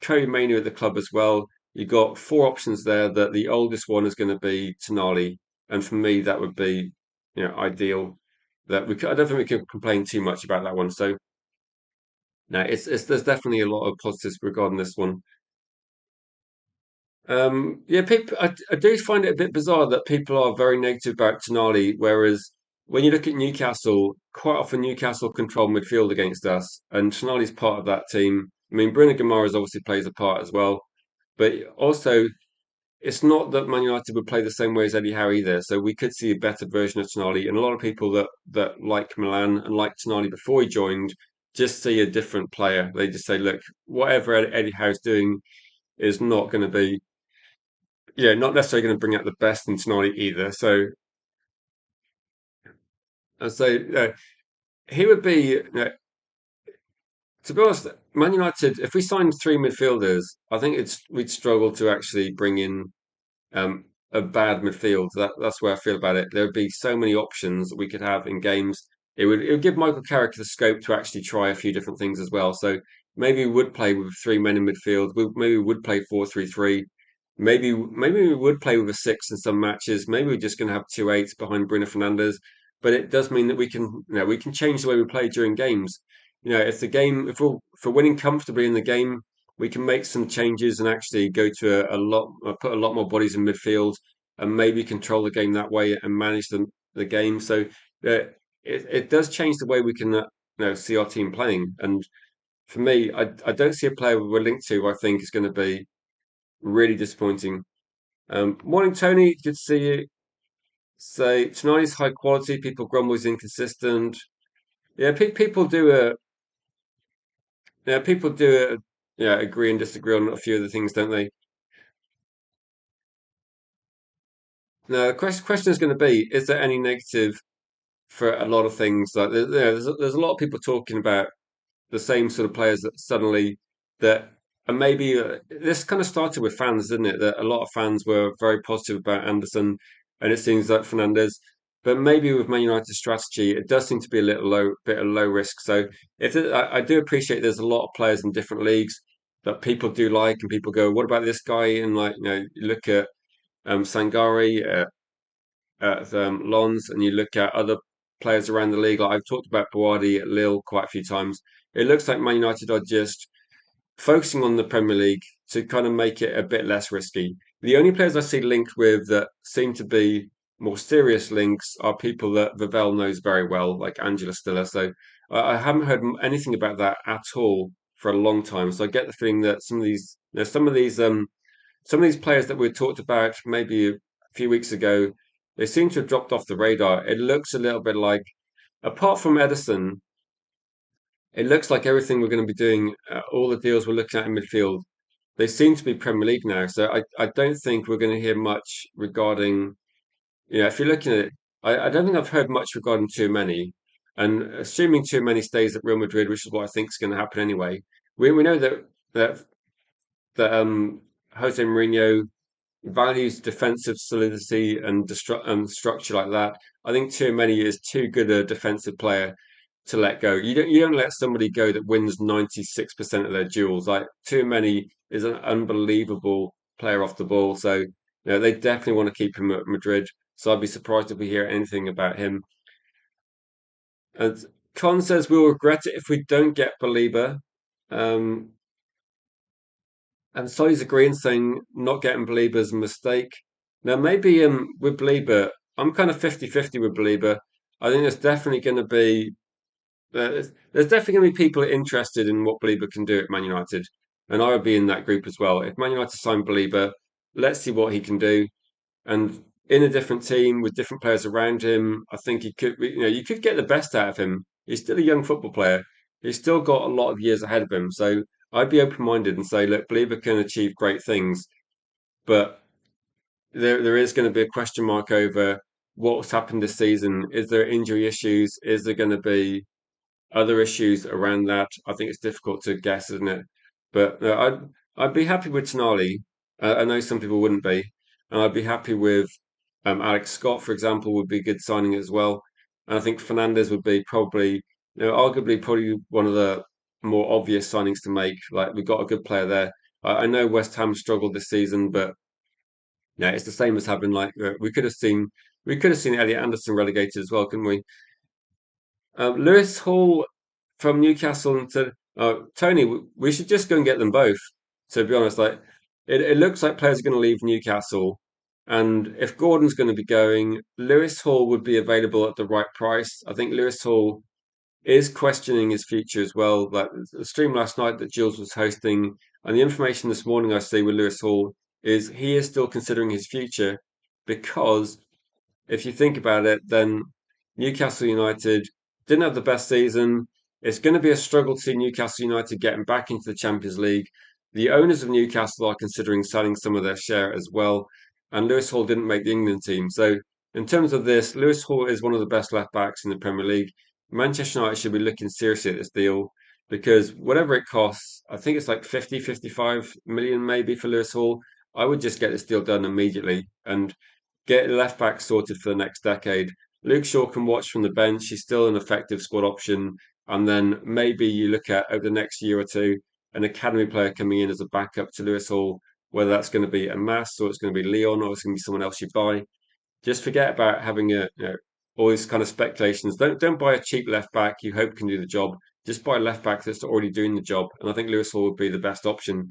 Curry Mania at the club as well. You've got four options there. That the oldest one is going to be Tonali, and for me, that would be ideal. I don't think we can complain too much about that one. So no, it's there's definitely a lot of positives regarding this one. Yeah, people, I do find it a bit bizarre that people are very negative about Tonali, whereas when you look at Newcastle, quite often Newcastle control midfield against us, and Tonali's part of that team. I mean, Bruno Guimaraes obviously plays a part as well, but also it's not that Man United would play the same way as Eddie Howe either. So we could see a better version of Tonali, and a lot of people that like Milan and like Tonali before he joined just see a different player. They just say, look, whatever Eddie Howe's doing is not going to be not necessarily going to bring out the best in Tonali either. So he would be, to be honest, Man United. If we signed three midfielders, I think we'd struggle to actually bring in a bad midfield. That's where I feel about it. There would be so many options that we could have in games. It would give Michael Carrick the scope to actually try a few different things as well. So maybe we would play with three men in midfield. Maybe we would play 4-3-3. Maybe we would play with a six in some matches. Maybe we're just going to have two eights behind Bruno Fernandes. but it does mean that we can change the way we play during games. If we're winning comfortably in the game, we can make some changes and actually go to put a lot more bodies in midfield, and maybe control the game that way and manage the game. So it does change the way we can see our team playing. And for me, I don't see a player we're linked to who I think is going to be really disappointing. Morning, Tony. Good to see you. So tonight's high quality. People grumble is inconsistent. Yeah, people do people do agree and disagree on a few of the things, don't they? Now, the question is going to be: is there any negative for a lot of things? Like, there's a lot of people talking about the same sort of players that suddenly that and maybe this kind of started with fans, didn't it? That a lot of fans were very positive about Anderson, and it seems like Fernandez. But maybe with Man United's strategy, it does seem to be a little bit of low risk. So I do appreciate there's a lot of players in different leagues that people do like, and people go, "What about this guy?" And like you look at Sangari, at Lens, and you look at other players around the league. Like I've talked about Boadi at Lille quite a few times. It looks like Man United are just focusing on the Premier League to kind of make it a bit less risky. The only players I see linked with that seem to be more serious links are people that Vivell knows very well, like Angela Stiller. So I haven't heard anything about that at all for a long time. So I get the feeling that some of these players that we talked about maybe a few weeks ago, they seem to have dropped off the radar. It looks a little bit like, apart from Edison, it looks like everything we're going to be doing, all the deals we're looking at in midfield, they seem to be Premier League now. So I don't think we're going to hear much regarding, if you're looking at it, I don't think I've heard much regarding too many. And assuming too many stays at Real Madrid, which is what I think is going to happen anyway, we know that Jose Mourinho values defensive solidity and structure like that. I think too many is too good a defensive player to let go. You don't let somebody go that wins 96% of their duels. Like too many is an unbelievable player off the ball. So they definitely want to keep him at Madrid. So I'd be surprised if we hear anything about him. And Con says we'll regret it if we don't get Belieber. Um, and Solly's agreeing, saying not getting Belieber's a mistake. Now, maybe with Belieber, I'm kind of 50-50 with Belieber. I think there's definitely going to be people interested in what Belieber can do at Man United. And I would be in that group as well. If Man United sign Belieber, let's see what he can do. And in a different team with different players around him, I think you could get the best out of him. He's still a young football player. He's still got a lot of years ahead of him. So I'd be open-minded and say, look, Belieber can achieve great things, but there is going to be a question mark over what's happened this season. Is there injury issues? Is there going to be other issues around that? I think it's difficult to guess, isn't it? But I'd be happy with Tonali. I know some people wouldn't be, and I'd be happy with Alex Scott, for example, would be a good signing as well. And I think Fernandez would be probably, arguably probably one of the more obvious signings to make. Like we've got a good player there. I know West Ham struggled this season, but yeah, it's the same as having we could have seen Elliot Anderson relegated as well, couldn't we? Lewis Hall from Newcastle and to Tony, we should just go and get them both. To be honest, like it looks like players are going to leave Newcastle, and if Gordon's going to be going, Lewis Hall would be available at the right price. I think Lewis Hall is questioning his future as well. Like the stream last night that Jules was hosting, and the information this morning I see with Lewis Hall is he is still considering his future because if you think about it, then Newcastle United didn't have the best season. It's going to be a struggle to see Newcastle United getting back into the Champions League. The owners of Newcastle are considering selling some of their share as well. And Lewis Hall didn't make the England team. So, in terms of this, Lewis Hall is one of the best left backs in the Premier League. Manchester United should be looking seriously at this deal because whatever it costs, I think it's like 50, 55 million maybe for Lewis Hall. I would just get this deal done immediately and get left back sorted for the next decade. Luke Shaw can watch from the bench. He's still an effective squad option. And then maybe you look at over the next year or two an academy player coming in as a backup to Lewis Hall, whether that's going to be a Mass or it's going to be Leon or it's going to be someone else you buy. Just forget about having all these kind of speculations. Don't buy a cheap left back you hope can do the job. Just buy a left back that's already doing the job. And I think Lewis Hall would be the best option.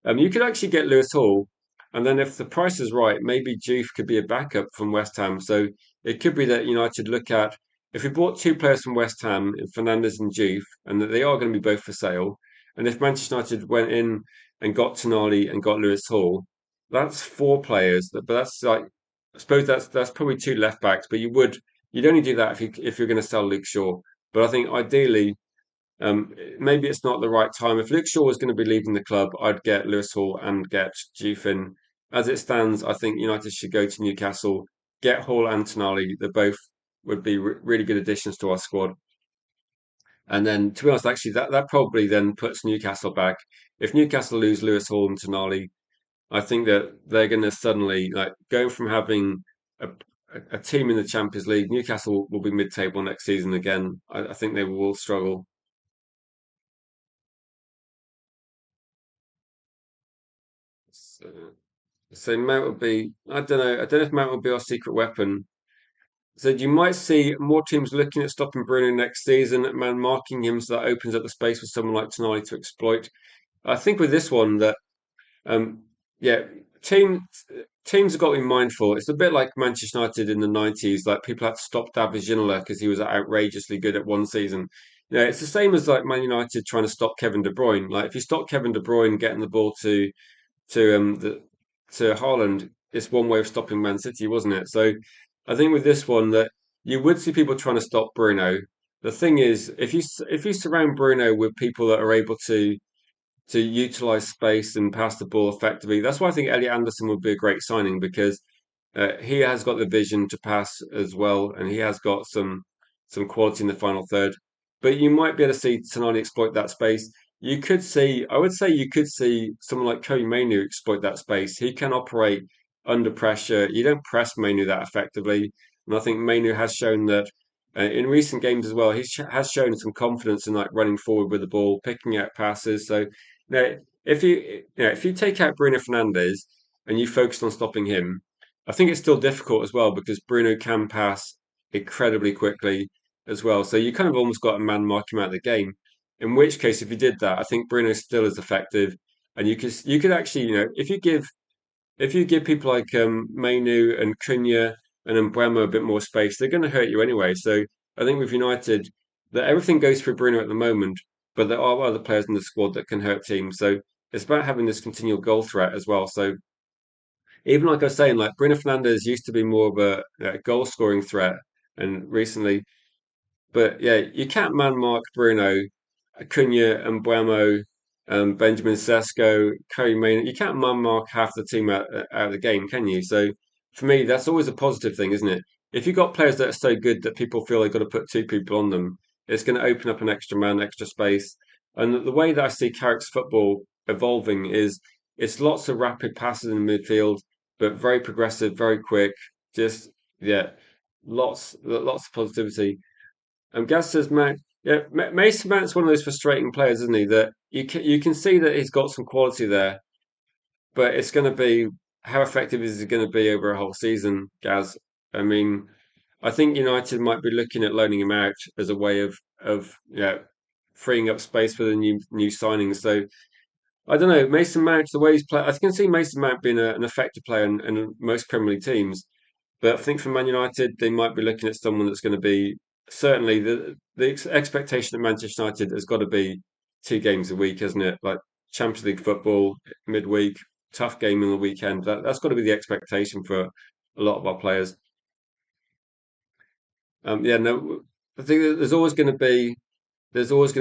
You could actually get Lewis Hall, and then if the price is right, maybe Juve could be a backup from West Ham. So it could be that United look at if we bought two players from West Ham, in Fernandes and Juve, and that they are going to be both for sale. And if Manchester United went in and got Tonali and got Lewis Hall, that's four players. But that's like I suppose that's probably two left backs. But you'd only do that if you're going to sell Luke Shaw. But I think ideally, maybe it's not the right time. If Luke Shaw was going to be leaving the club, I'd get Lewis Hall and get Juve in. As it stands, I think United should go to Newcastle, get Hall and Tonali. They both would be really good additions to our squad. And then, to be honest, actually, that probably then puts Newcastle back. If Newcastle lose Lewis Hall and Tonali, I think that they're going to suddenly like going from having a team in the Champions League. Newcastle will be mid-table next season again. I think they will struggle. So, so Mount would be. I don't know. I don't know if Mount will be our secret weapon. So you might see more teams looking at stopping Bruno next season, man marking him so that opens up the space for someone like Tonali to exploit. I think with this one that Um, yeah, team teams have got to be mindful. It's a bit like Manchester United in the 90s. Like people had to stop David Ginola because he was outrageously good at one season. It's the same as like Man United trying to stop Kevin De Bruyne. Like if you stop Kevin De Bruyne getting the ball to Haaland, it's one way of stopping Man City, wasn't it? So I think with this one that you would see people trying to stop Bruno. The thing is, if you surround Bruno with people that are able to utilize space and pass the ball effectively. That's why I think Elliot Anderson would be a great signing because he has got the vision to pass as well, and he has got some quality in the final third. But you might be able to see Tonali exploit that space. I would say you could see someone like Kobe Mainu exploit that space. He can operate under pressure. You don't press Mainu that effectively, and I think Mainu has shown that in recent games as well. Has shown some confidence in like running forward with the ball, picking out passes. So, if you take out Bruno Fernandes and you focus on stopping him, I think it's still difficult as well because Bruno can pass incredibly quickly as well. So you kind of almost got a man mark him out of the game. In which case, if you did that, I think Bruno still is effective, and you could actually if you give people like Mainu and Cunha and Mbeumo a bit more space, they're going to hurt you anyway. So I think with United, that everything goes through Bruno at the moment, but there are other players in the squad that can hurt teams. So it's about having this continual goal threat as well. So even like I was saying, like Bruno Fernandes used to be more of a goal scoring threat, and recently but yeah, you can't man mark Bruno, Cunha, and Buemo, Benjamin Sesko, Curry Main. You can't man mark half the team out of the game, can you? So for me, that's always a positive thing, isn't it? If you've got players that are so good that people feel they've got to put two people on them, it's going to open up an extra man, extra space. And the way that I see Carrick's football evolving is it's lots of rapid passes in the midfield, but very progressive, very quick. Just yeah, lots of positivity. Gaz says Mount. Yeah, Mason Mount's one of those frustrating players, isn't he? That you can see that he's got some quality there, but it's going to be how effective is he going to be over a whole season, Gaz? I mean, I think United might be looking at loaning him out as a way of freeing up space for the new signings. So I don't know Mason Mount, the way he's played. I can see Mason Mount being an effective player in most Premier League teams. But I think for Man United, they might be looking at someone that's going to be certainly the expectation of Manchester United has got to be 2 games a week, hasn't it? Like Champions League football midweek, tough game on the weekend. That's got to be the expectation for a lot of our players. Yeah, no, I think that there's always going to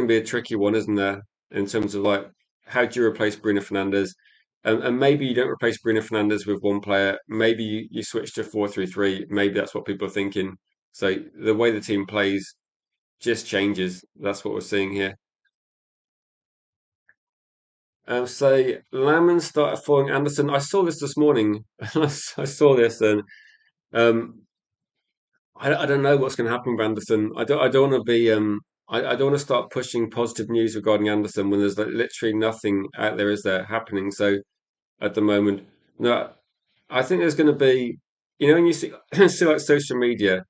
be a tricky one, isn't there? In terms of like how do you replace Bruno Fernandes? And maybe you don't replace Bruno Fernandes with one player. Maybe you switch to 4-3-3. Maybe that's what people are thinking. So the way the team plays just changes. That's what we're seeing here. So Lammen started following Anderson. I saw this morning. I saw this, and um, I don't know what's going to happen with Anderson. I don't want to be I don't want to start pushing positive news regarding Anderson when there's like literally nothing out there is there happening. So at the moment, no, I think there's going to be when you see see like social media.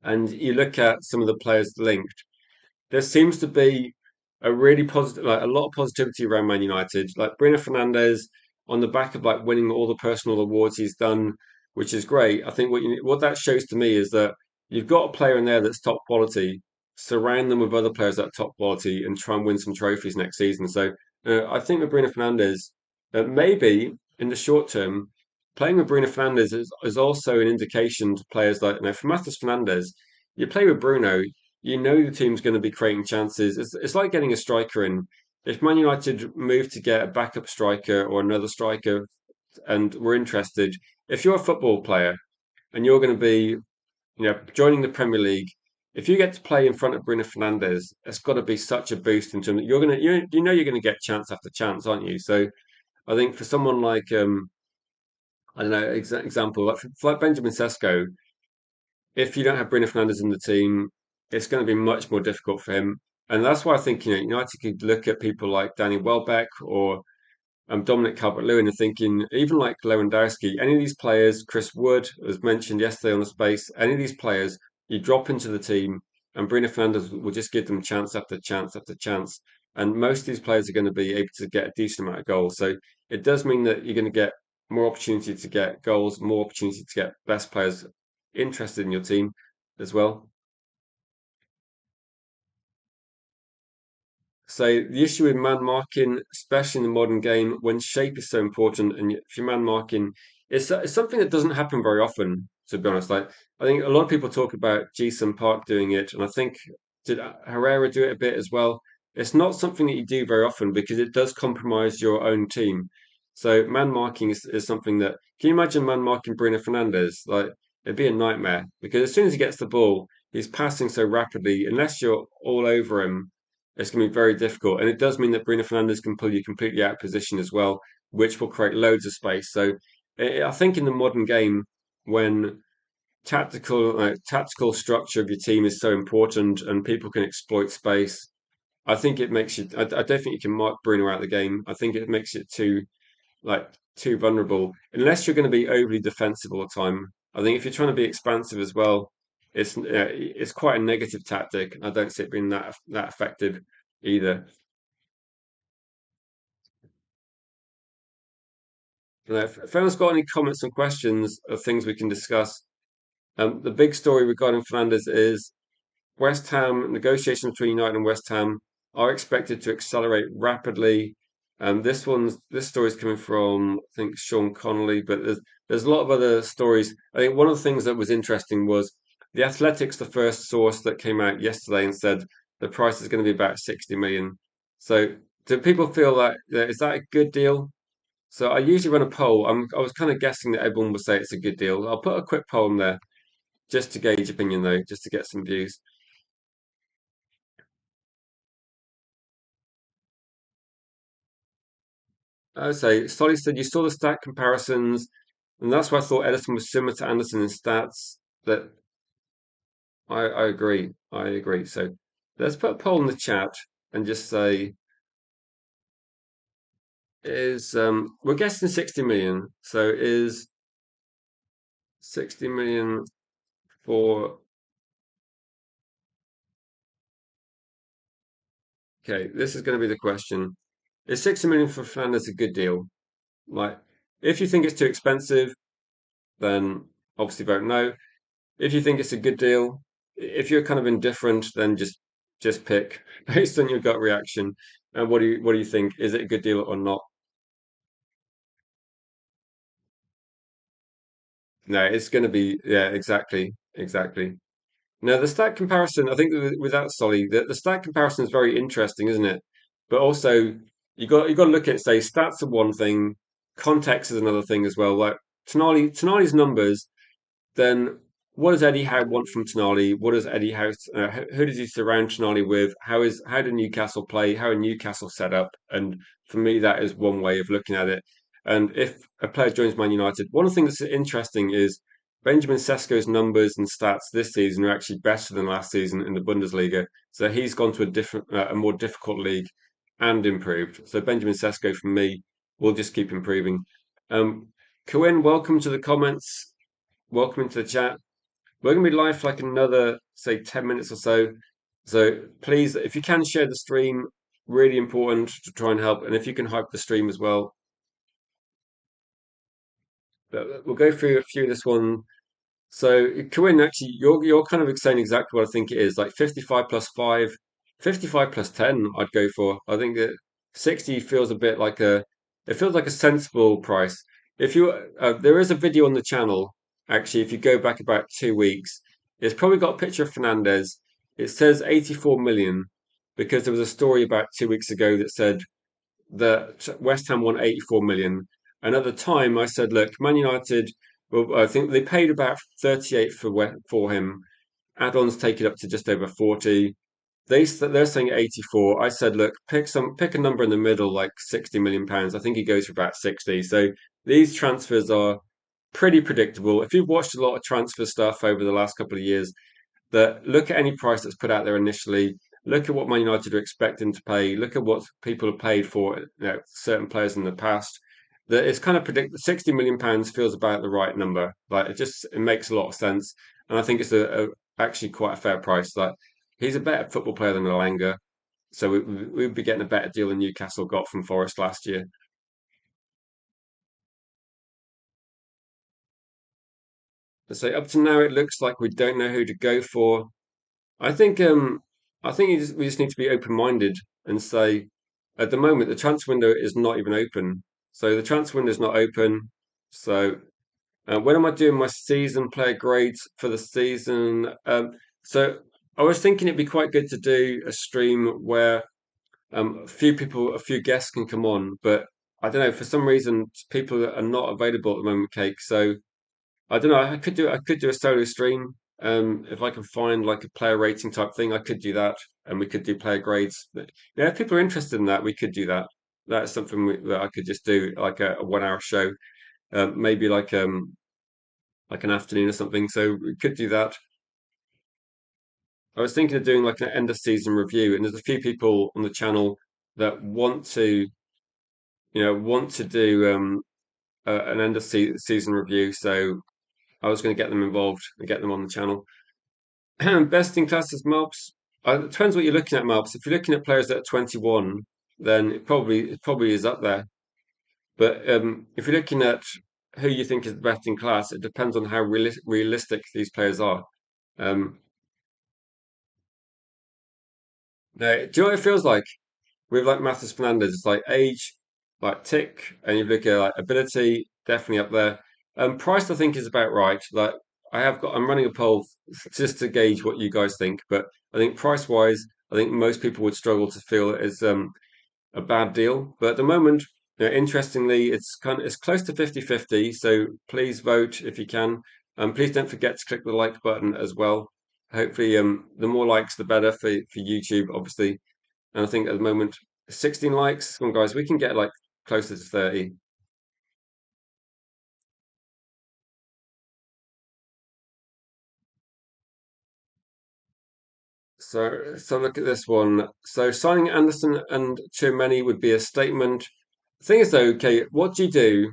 and you look at some of the players linked, there seems to be a really positive, like a lot of positivity around Man United. Like Bruno Fernandes, on the back of like winning all the personal awards he's done, which is great. I think what that shows to me is that you've got a player in there that's top quality. Surround them with other players that are top quality and try and win some trophies next season. So I think with Bruno Fernandes, maybe in the short term, playing with Bruno Fernandes is also an indication to players like, for Matheus Fernandes, you play with Bruno, you know the team's going to be creating chances. It's like getting a striker in. If Man United move to get a backup striker or another striker and we're interested, if you're a football player and you're going to be, joining the Premier League, if you get to play in front of Bruno Fernandes, it's got to be such a boost in terms of you're going to get chance after chance, aren't you? So I think for someone like I don't know, example like Benjamin Sesko, if you don't have Bruno Fernandes in the team, it's going to be much more difficult for him. And that's why I think United could look at people like Danny Welbeck or Dominic Calvert-Lewin and thinking even like Lewandowski, any of these players, Chris Wood was mentioned yesterday on the space, any of these players you drop into the team and Bruno Fernandes will just give them chance after chance after chance. And most of these players are going to be able to get a decent amount of goals. So it does mean that you're going to get more opportunity to get goals, more opportunity to get best players interested in your team as well. So the issue with man marking, especially in the modern game, when shape is so important, and if you're man marking, it's something that doesn't happen very often. To be honest, like I think a lot of people talk about Jason Park doing it, and I think did Herrera do it a bit as well. It's not something that you do very often because it does compromise your own team. So man marking is something that can you imagine man marking Bruno Fernandes? Like it'd be a nightmare because as soon as he gets the ball, he's passing so rapidly. Unless you're all over him, it's going to be very difficult. And it does mean that Bruno Fernandes can pull you completely out of position as well, which will create loads of space. So I think in the modern game, when tactical structure of your team is so important and people can exploit space, I think it makes you. I don't think you can mark Bruno out of the game. I think it makes it too vulnerable unless you're going to be overly defensive all the time. I think if you're trying to be expansive as well, it's quite a negative tactic. I don't see it being that effective either. If anyone's got any comments and questions of things we can discuss, the big story regarding Fernandes is West Ham negotiations between United and West Ham are expected to accelerate rapidly. This story is coming from I think Sean Connolly, but there's a lot of other stories. I think one of the things that was interesting was the Athletics, the first source that came out yesterday and said the price is going to be about 60 million. So do people feel like is that a good deal? So I usually run a poll. I was kind of guessing that everyone would say it's a good deal. I'll put a quick poll in there just to gauge opinion though, just to get some views. I say, Solly said you saw the stat comparisons, and that's why I thought Edison was similar to Anderson in stats. That I agree. I agree. So let's put a poll in the chat and just say is we're guessing 60 million. So is 60 million for okay, this is going to be the question. Is 60 million for Fernandez a good deal? Like, if you think it's too expensive, then obviously vote no. If you think it's a good deal, if you're kind of indifferent, then just pick based on your gut reaction. And what do you think? Is it a good deal or not? No, it's going to be yeah, exactly. Now the stat comparison, I think with that Solly, the stat comparison is very interesting, isn't it? But also you got to look at say stats are one thing, context is another thing as well. Like Tonali's numbers then what does Eddie Howe want from Tonali? What does Eddie Howe? Who does he surround Tonali with? How do Newcastle play? How are Newcastle set up? And for me, that is one way of looking at it. And if a player joins Man United, one of the things that's interesting is Benjamin Sesko's numbers and stats this season are actually better than last season in the Bundesliga. So he's gone to a more difficult league and improved. So Benjamin Sesko, for me, will just keep improving. Um, Corinne, welcome to the comments. Welcome into the chat. We're going to be live for like another, say, 10 minutes or so. So please, if you can share the stream, really important to try and help. And if you can hype the stream as well. But we'll go through a few of this one. So Corinne, actually, you're kind of saying exactly what I think it is. Like 55 plus 5, 55 plus 10, I'd go for. I think that 60 feels a bit like it feels like a sensible price. If you there is a video on the channel, actually, if you go back about 2 weeks, it's probably got a picture of Fernandez. It says 84 million because there was a story about 2 weeks ago that said that West Ham won 84 million. And at the time, I said, look, Man United, well, I think they paid about 38 for him. Add-ons take it up to just over 40. They're saying 84. I said, look, pick a number in the middle, like 60 million pounds. I think he goes for about 60. So these transfers are pretty predictable. If you've watched a lot of transfer stuff over the last couple of years, that look at any price that's put out there initially, look at what Man United are expecting to pay, look at what people have paid for certain players in the past. That it's kind of predict £60 million feels about the right number. Like it makes a lot of sense, and I think it's actually quite a fair price. Like he's a better football player than Alanga, so we'd be getting a better deal than Newcastle got from Forest last year. So up to now, it looks like we don't know who to go for. I think we just need to be open-minded and say at the moment the transfer window is not even open. So the transfer window is not open. So when am I doing my season player grades for the season? So I was thinking it'd be quite good to do a stream where a few guests can come on, but I don't know, for some reason people are not available at the moment, Cake. So I don't know. I could do a solo stream. If I can find like a player rating type thing, I could do that, and we could do player grades. But, yeah, if people are interested in that, we could do that. That's something that I could just do, like a 1 hour show, maybe like an afternoon or something. So we could do that. I was thinking of doing like an end of season review, and there's a few people on the channel that want to do an end of season review. So I was going to get them involved and get them on the channel. Best in class is Malps. It depends what you're looking at, Malps. If you're looking at players that are 21, then it probably is up there. But if you're looking at who you think is the best in class, it depends on how realistic these players are. Um, do you know what it feels like with like Matheus Fernandes? It's like age, like tick, and you look at like ability, definitely up there. Price, I think, is about right. Like I'm running a poll just to gauge what you guys think, but I think price wise, I think most people would struggle to feel it is a bad deal. But at the moment, interestingly, it's close to 50-50. So please vote if you can. Please don't forget to click the like button as well. Hopefully, the more likes, the better for YouTube, obviously. And I think at the moment, 16 likes. Come on, guys, we can get like closer to 30. So look at this one. So signing Anderson and Tchouaméni would be a statement. The thing is, though, okay, what do you do?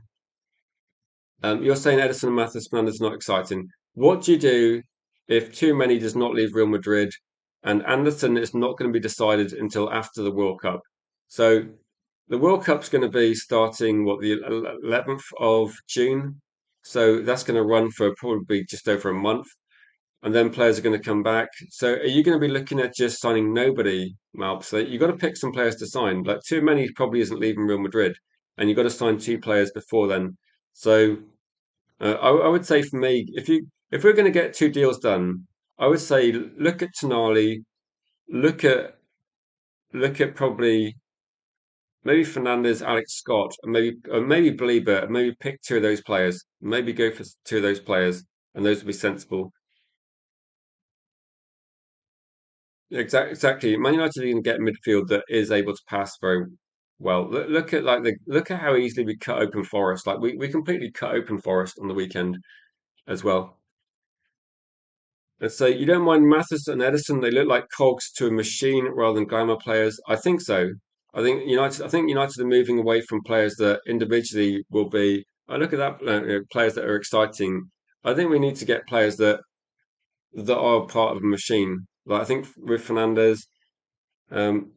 You're saying Edison and Matheus Fernandes not exciting. What do you do if Tchouaméni does not leave Real Madrid and Anderson is not going to be decided until after the World Cup? So the World Cup's going to be starting the 11th of June. So that's going to run for probably just over a month, and then players are going to come back. So are you going to be looking at just signing nobody, Malp? So you've got to pick some players to sign. Like too many probably isn't leaving Real Madrid, and you've got to sign two players before then. So I would say for me, if we're going to get two deals done, I would say look at Tonali, look at probably maybe Fernandez, Alex Scott, and maybe Belieber, and maybe pick two of those players. Maybe go for two of those players, and those would be sensible. Exactly. Man United can get midfield that is able to pass very well. Look at how easily we cut open Forest. Like we completely cut open Forest on the weekend as well. And so you don't mind Mathis and Edison? They look like cogs to a machine rather than glamour players. I think so. I think United are moving away from players that individually will be. I look at that players that are exciting. I think we need to get players that that are part of a machine. Like I think with Fernandez, um,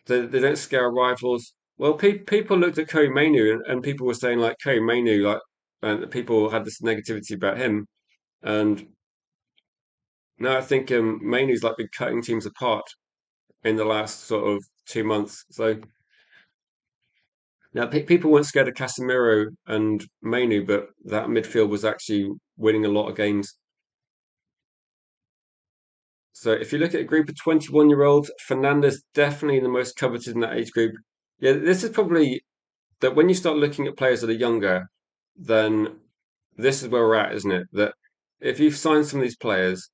they don't scare rivals. Well, people looked at Kobe Mainu and people were saying like Kobe Mainu, like, and people had this negativity about him. And now I think Mainu's like been cutting teams apart in the last sort of 2 months. So now people weren't scared of Casemiro and Mainu, but that midfield was actually winning a lot of games. So if you look at a group of 21-year-olds, Fernandez definitely the most coveted in that age group. Yeah, this is probably that when you start looking at players that are younger, then this is where we're at, isn't it? That if you've signed some of these players,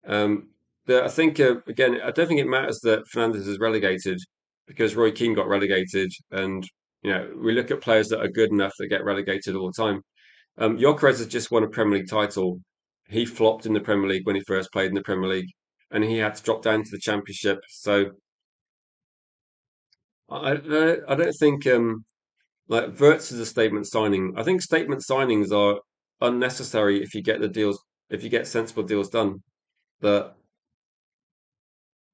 um, that I think again, I don't think it matters that Fernandez is relegated because Roy Keane got relegated, and we look at players that are good enough that get relegated all the time. Gyökeres has just won a Premier League title. He flopped in the Premier League when he first played in the Premier League, and he had to drop down to the Championship. So I don't think like Verts is a statement signing. I think statement signings are unnecessary if you get the deals, if you get sensible deals done. But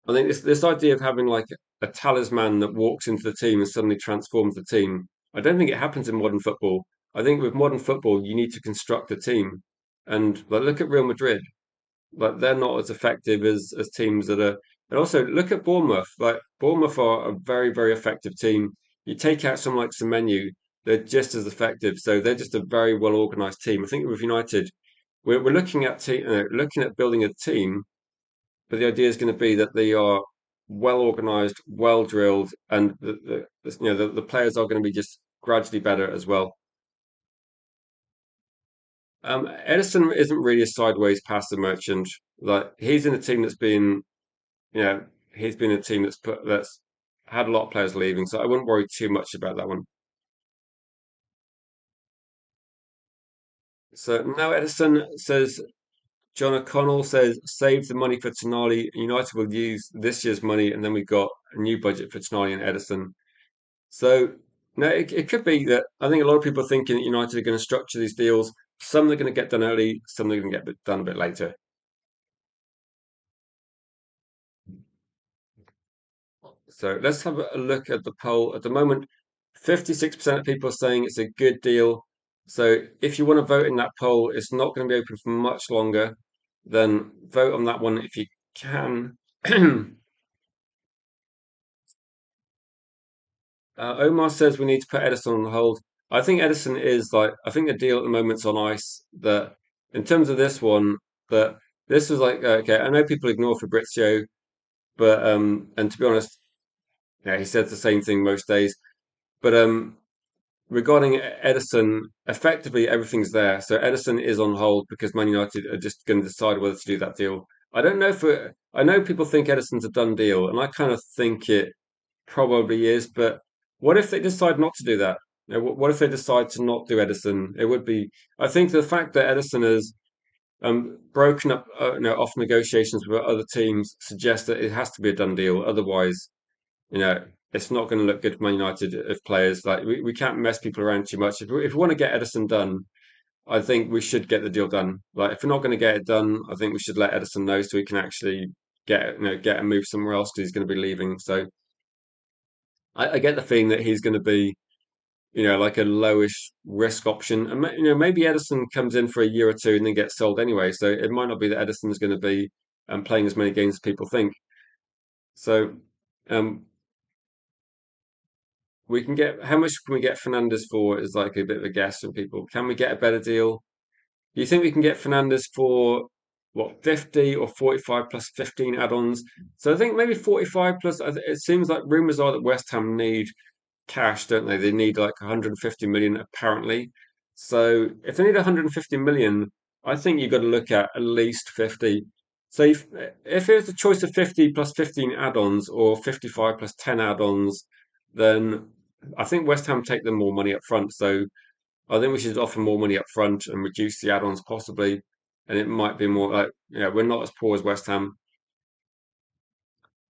I think this idea of having like a talisman that walks into the team and suddenly transforms the team. I don't think it happens in modern football. I think with modern football, you need to construct a team. And like, look at Real Madrid. Like they're not as effective as teams that are. And also look at Bournemouth. Like Bournemouth are a very effective team. You take out someone like Semenyo, they're just as effective. So they're just a very well organised team. I think with United, we're looking at looking at building a team, but the idea is going to be that they are well organised, well drilled, and the players are going to be just gradually better as well. Edison isn't really a sideways passer merchant. Like he's in a team that's been you know, he's been a team that's had a lot of players leaving, so I wouldn't worry too much about that one. So now Edison says John O'Connell says save the money for Tonali. United will use this year's money, and then we've got a new budget for Tonali and Edison. So no, it could be that I think a lot of people are thinking that United are going to structure these deals. Some are going to get done early, some are going to get done a bit later. So let's have a look at the poll. At the moment, 56% of people are saying it's a good deal. So if you want to vote in that poll, it's not going to be open for much longer. Then vote on that one if you can. Omar says we need to put Edison on hold. I think Edison is I think the deal at the moment's on ice. That in terms of this one, that this was like, okay, I know people ignore Fabrizio, but and to be honest, yeah, he says the same thing most days. But regarding Edison, effectively everything's there. So Edison is on hold because Man United are just going to decide whether to do that deal. I don't know if I know people think Edison's a done deal, and I kind of think it probably is. But what if they decide not to do that? What if they decide to not do Edison? It would be. I think the fact that Edison has broken up, off negotiations with other teams suggests that it has to be a done deal. Otherwise, you know, it's not going to look good for Man United if players like we can't mess people around too much. If we want to get Edison done, I think we should get the deal done. Like if we're not going to get it done, I think we should let Edison know so he can actually get a move somewhere else because he's going to be leaving. So I get the feeling that he's going to be like a lowish risk option, and maybe Edison comes in for a year or two and then gets sold anyway. So it might not be that Edison is going to be playing as many games as people think. So. Um, we can get how much can we get Fernandez for is like a bit of a guess from people. Can we get a better deal? Do you think we can get Fernandez for what 50 or 45 plus 15 add-ons? So I think maybe 45 plus. It seems like rumors are that West Ham need cash, don't they? They need like 150 million apparently. So if they need 150 million, I think you've got to look at least 50. So if it's a choice of 50 plus 15 add-ons or 55 plus 10 add-ons, then I think West Ham take them more money up front. So I think we should offer more money up front and reduce the add-ons possibly. And it might be more like, we're not as poor as West Ham.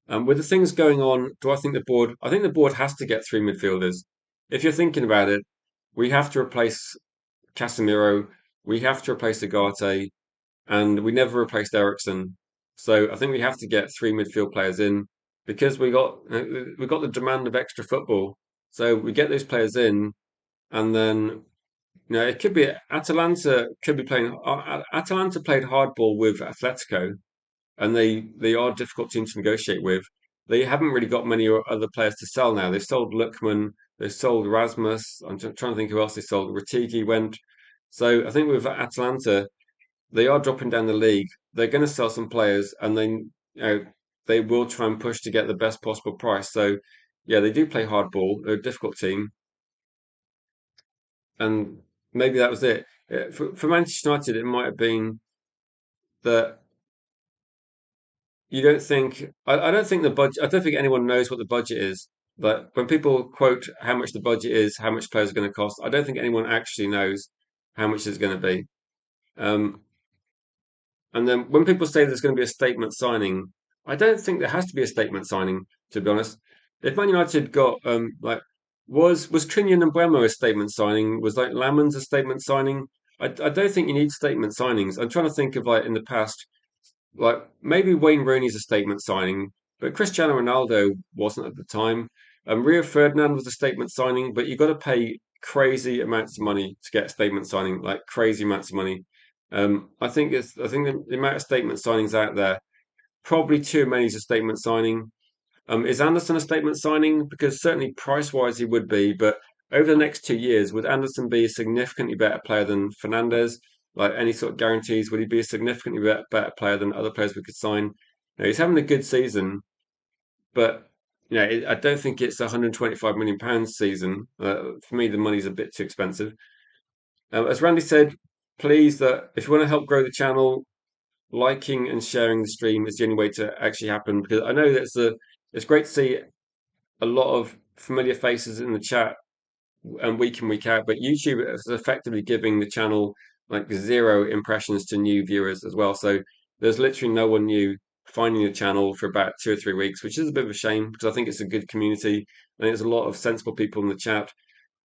With the things going on, do I think the board? I think the board has to get three midfielders. If you're thinking about it, we have to replace Casemiro. We have to replace Agate. and we never replaced Ericsson. So I think we have to get three midfield players in because we got the demand of extra football. So we get those players in, and then it could be Atalanta could be playing. Atalanta played hardball with Atletico, and they are a difficult team to negotiate with. They haven't really got many other players to sell now. They've sold Lookman, they've sold Rasmus. I'm trying to think who else they sold. Ratigi went. So I think with Atalanta, they are dropping down the league. They're going to sell some players, and then they will try and push to get the best possible price. So yeah, they do play hardball. They're a difficult team, and maybe that was it. For Manchester United, it might have been that you don't think I don't think the budget. I don't think anyone knows what the budget is. But when people quote how much the budget is, how much players are going to cost, I don't think anyone actually knows how much it's going to be. Um, And then when people say there's going to be a statement signing, I don't think there has to be a statement signing, to be honest. If Man United got like was Cunha and Mbeumo a statement signing? Was like Lamens a statement signing? I don't think you need statement signings. I'm trying to think of like in the past, like maybe Wayne Rooney's a statement signing, but Cristiano Ronaldo wasn't at the time. Rio Ferdinand was a statement signing, but you got to pay crazy amounts of money to get a statement signing, like crazy amounts of money. I think the amount of statement signings out there, probably too many is a statement signing. Is Anderson a statement signing? Because certainly price wise he would be, but over the next 2 years, would Anderson be a significantly better player than Fernandez? Like any sort of guarantees, would he be a significantly better player than other players we could sign? He's having a good season, but I don't think it's a £125 million season. For me, the money's a bit too expensive. As Randy said, please, if you want to help grow the channel, liking and sharing the stream is the only way to actually happen. Because I know it's great to see a lot of familiar faces in the chat and week in week out, but YouTube is effectively giving the channel like zero impressions to new viewers as well. So there's literally no one new finding the channel for about 2 or 3 weeks, which is a bit of a shame because I think it's a good community and there's a lot of sensible people in the chat.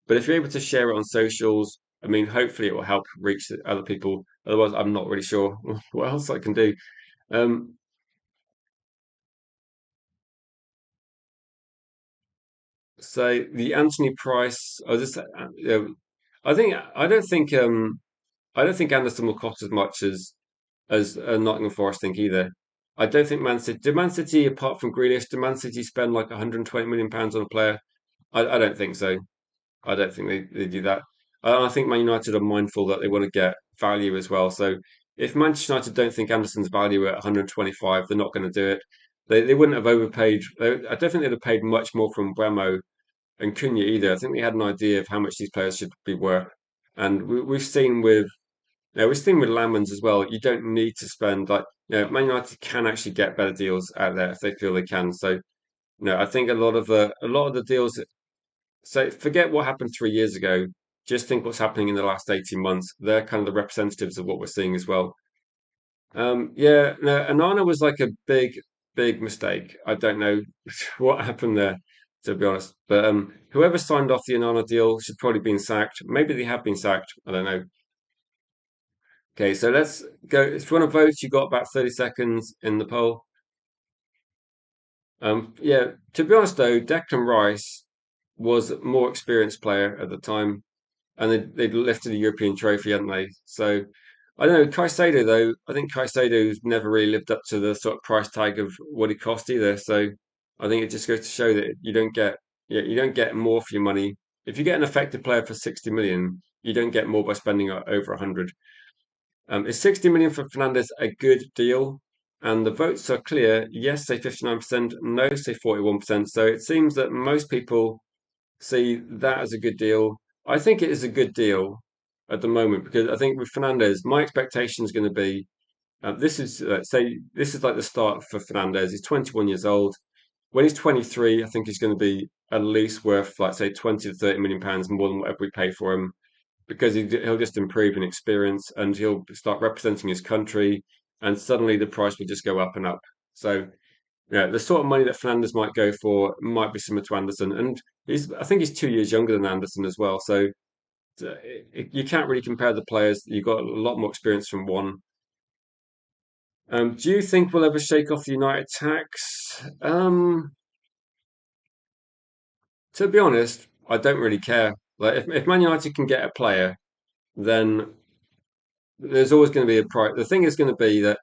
But if you're able to share it on socials, I mean, hopefully it will help reach other people. Otherwise, I'm not really sure what else I can do. Um, so the Anthony Price, I don't think Anderson will cost as much as Nottingham Forest think either. I don't think Man City. Did Man City, apart from Grealish, did Man City spend like 120 million pounds on a player? I don't think so. I don't think they do that. I think Man United are mindful that they want to get value as well. So if Manchester United don't think Anderson's value at 125, they're not going to do it. They wouldn't have overpaid. I don't think they'd have paid much more from Bremo and Cunha either. I think they had an idea of how much these players should be worth. And we've seen with we've seen with Lamans as well. You don't need to spend like Man United can actually get better deals out there if they feel they can. So I think a lot of the deals. So forget what happened 3 years ago. Just think what's happening in the last 18 months. They're kind of the representatives of what we're seeing as well. Yeah, no, Anana was like a big mistake. I don't know what happened there, to be honest. But whoever signed off the Anana deal should probably been sacked. Maybe they have been sacked. I don't know. Okay, so let's go. If you want to vote, you got about 30 seconds in the poll. Yeah, to be honest though, Declan Rice was a more experienced player at the time. And they'd lifted a European trophy, hadn't they? So I don't know. Caicedo, though, I think Caicedo's never really lived up to the sort of price tag of what he cost either. So I think it just goes to show that you don't get more for your money. If you get an effective player for 60 million, you don't get more by spending over 100. Is 60 million for Fernandez a good deal? And the votes are clear. Yes, say 59%. No, say 41%. So it seems that most people see that as a good deal. I think it is a good deal at the moment because I think with Fernandez, my expectation is going to be this is say this is like the start for Fernandez. He's 21 years old. When he's 23, I think he's going to be at least worth like say 20 to 30 million pounds more than whatever we pay for him because he'll just improve in experience and he'll start representing his country and suddenly the price will just go up and up. So yeah, the sort of money that Fernandez might go for might be similar to Anderson, and I think he's 2 years younger than Anderson as well. So you can't really compare the players. You've got a lot more experience from one. Do you think we'll ever shake off the United tax? To be honest, I don't really care. Like if Man United can get a player, then there's always going to be a price. The thing is going to be that,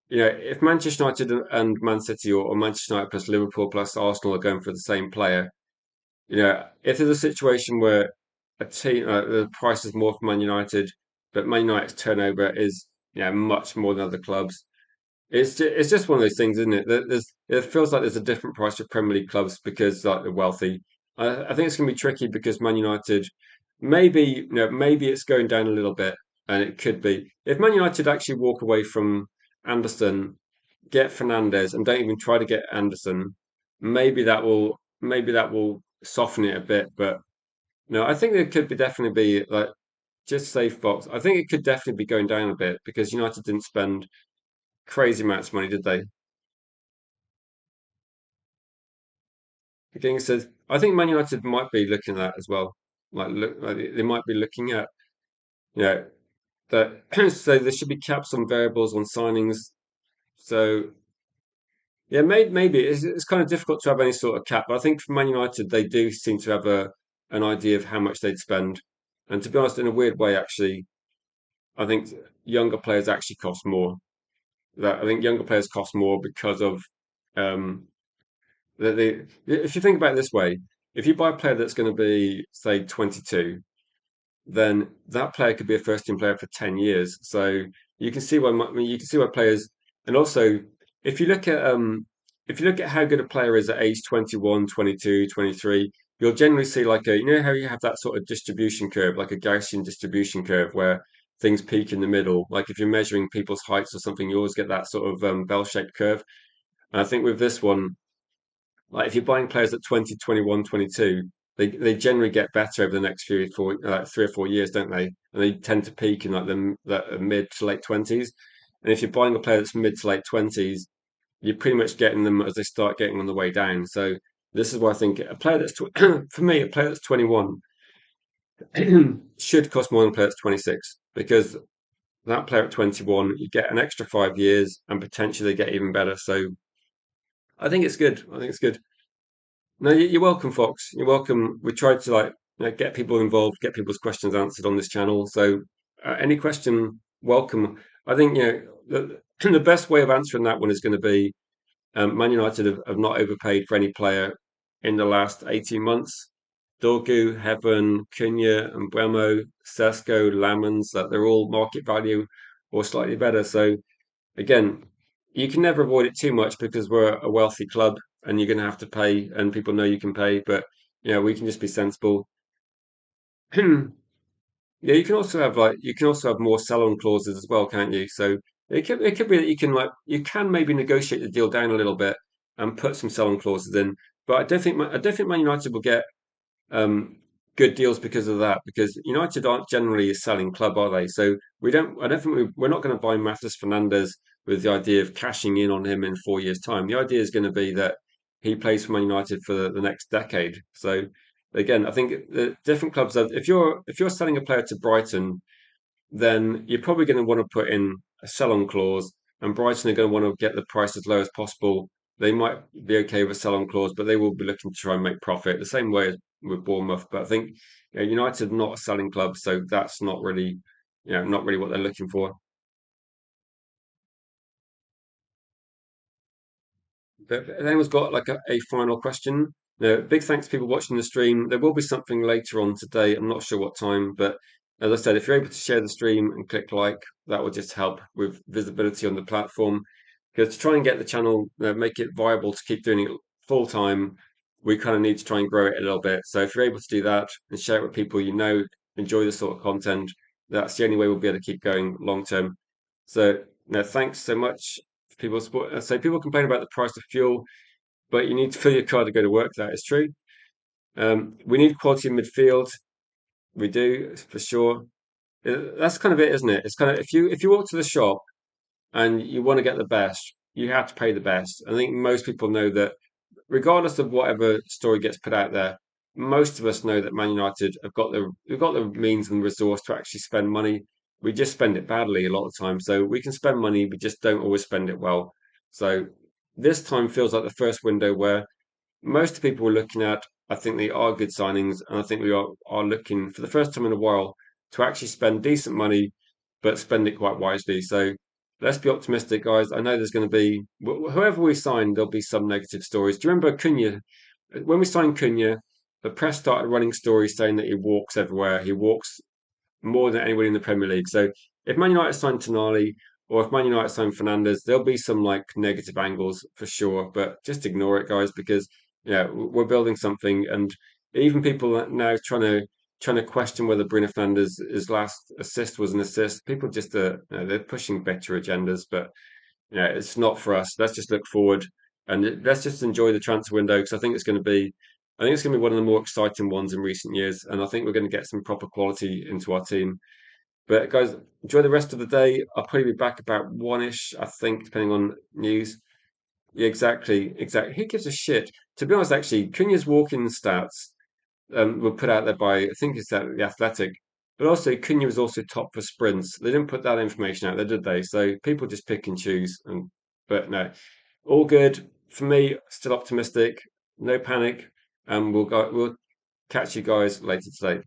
if Manchester United and Man City or Manchester United plus Liverpool plus Arsenal are going for the same player, if there's a situation where a team the price is more for Man United, but Man United's turnover is much more than other clubs, it's just one of those things, isn't it? It feels like there's a different price for Premier League clubs because like they're wealthy. I think it's going to be tricky because Man United, maybe it's going down a little bit, and it could be if Man United actually walk away from Anderson, get Fernandez, and don't even try to get Anderson, maybe that will soften it a bit. But no, I think there could be definitely be like just safe box. I think it could definitely be going down a bit because United didn't spend crazy amounts of money, did they? Again, says I think Man United might be looking at that as well. Like they might be looking at, you know, that so there should be caps on variables on signings. So yeah, maybe it's kind of difficult to have any sort of cap. But I think for Man United, they do seem to have an idea of how much they'd spend. And to be honest, in a weird way, actually, I think younger players actually cost more. That I think younger players cost more because of um, that they. If you think about it this way, if you buy a player that's going to be say 22, then that player could be a first team player for 10 years. So you can see why I mean, you can see why players, and also if you look at how good a player is at age 21, 22, 23, you'll generally see like how you have that sort of distribution curve, like a Gaussian distribution curve where things peak in the middle. Like if you're measuring people's heights or something, you always get that sort of bell-shaped curve. And I think with this one, like if you're buying players at 20, 21, 22, they generally get better over the next few four 3 or 4 years, don't they? And they tend to peak in like the mid to late twenties. And if you're buying a player that's mid to late twenties, you're pretty much getting them as they start getting on the way down. So this is why I think a player that's for me, a player that's 21 should cost more than a player that's 26 because that player at 21, you get an extra 5 years and potentially get even better. So I think it's good. I think it's good. No, you're welcome, Fox. You're welcome. We tried to like get people involved, get people's questions answered on this channel. So any question, welcome. I think the best way of answering that one is going to be Man United have not overpaid for any player in the last 18 months. Dorgu, Heaven, Cunha, and Buemo, Sesko, Lamans, that they're all market value or slightly better. So again, you can never avoid it too much because we're a wealthy club and you're going to have to pay, and people know you can pay. But we can just be sensible. Yeah, you can also have more sell-on clauses as well, can't you? So it could be that you can maybe negotiate the deal down a little bit and put some sell-on clauses in. But I don't think Man United will get um, good deals because of that. Because United aren't generally a selling club, are they? So we don't. I don't think we're not going to buy Matheus Fernandes with the idea of cashing in on him in 4 years' time. The idea is going to be that he plays for Man United for the next decade. So again, I think the different clubs. If you're selling a player to Brighton, then you're probably going to want to put in a sell-on clause, and Brighton are going to want to get the price as low as possible. They might be okay with a sell-on clause, but they will be looking to try and make profit the same way as with Bournemouth. But I think United are not a selling club, so that's not really what they're looking for. But if anyone's got like a final question, big thanks to people watching the stream. There will be something later on today. I'm not sure what time, but as I said, if you're able to share the stream and click like, that will just help with visibility on the platform. Because to try and get the channel, make it viable to keep doing it full time, we kind of need to try and grow it a little bit. So if you're able to do that and share it with people enjoy this sort of content, that's the only way we'll be able to keep going long term. So no, thanks so much people support. So people complain about the price of fuel, but you need to fill your car to go to work. That is true. We need quality in midfield. We do for sure. That's kind of it, isn't it? It's kind of if you walk to the shop and you want to get the best, you have to pay the best. I think most people know that, regardless of whatever story gets put out there. Most of us know that Man United have got the we've got the means and resource to actually spend money. we just spend it badly a lot of the time. So we can spend money, we just don't always spend it well. So this time feels like the first window where most people we're looking at, I think they are good signings, and I think we are looking for the first time in a while to actually spend decent money, but spend it quite wisely. So let's be optimistic, guys. I know there's going to be whoever we sign, there'll be some negative stories. Do you remember Cunha? When we signed Cunha, the press started running stories saying that he walks everywhere. He walks more than anyone in the Premier League. So if Man United sign Tonali or if Man United sign Fernandes, there'll be some like negative angles for sure. But just ignore it, guys, because yeah, we're building something, and even people now trying to question whether Bruno Fernandes' last assist was an assist. People just they're pushing better agendas, but yeah, it's not for us. Let's just look forward and let's just enjoy the transfer window because I think it's going to be one of the more exciting ones in recent years, and I think we're going to get some proper quality into our team. But guys, enjoy the rest of the day. I'll probably be back about one-ish, I think, depending on news. Yeah, exactly, exactly. Who gives a shit? To be honest, actually, Cunha's walking stats were put out there by I think it's the Athletic, but also Cunha was also top for sprints. They didn't put that information out there, did they? So people just pick and choose. And but no, all good for me. Still optimistic. No panic. And we'll catch you guys later today.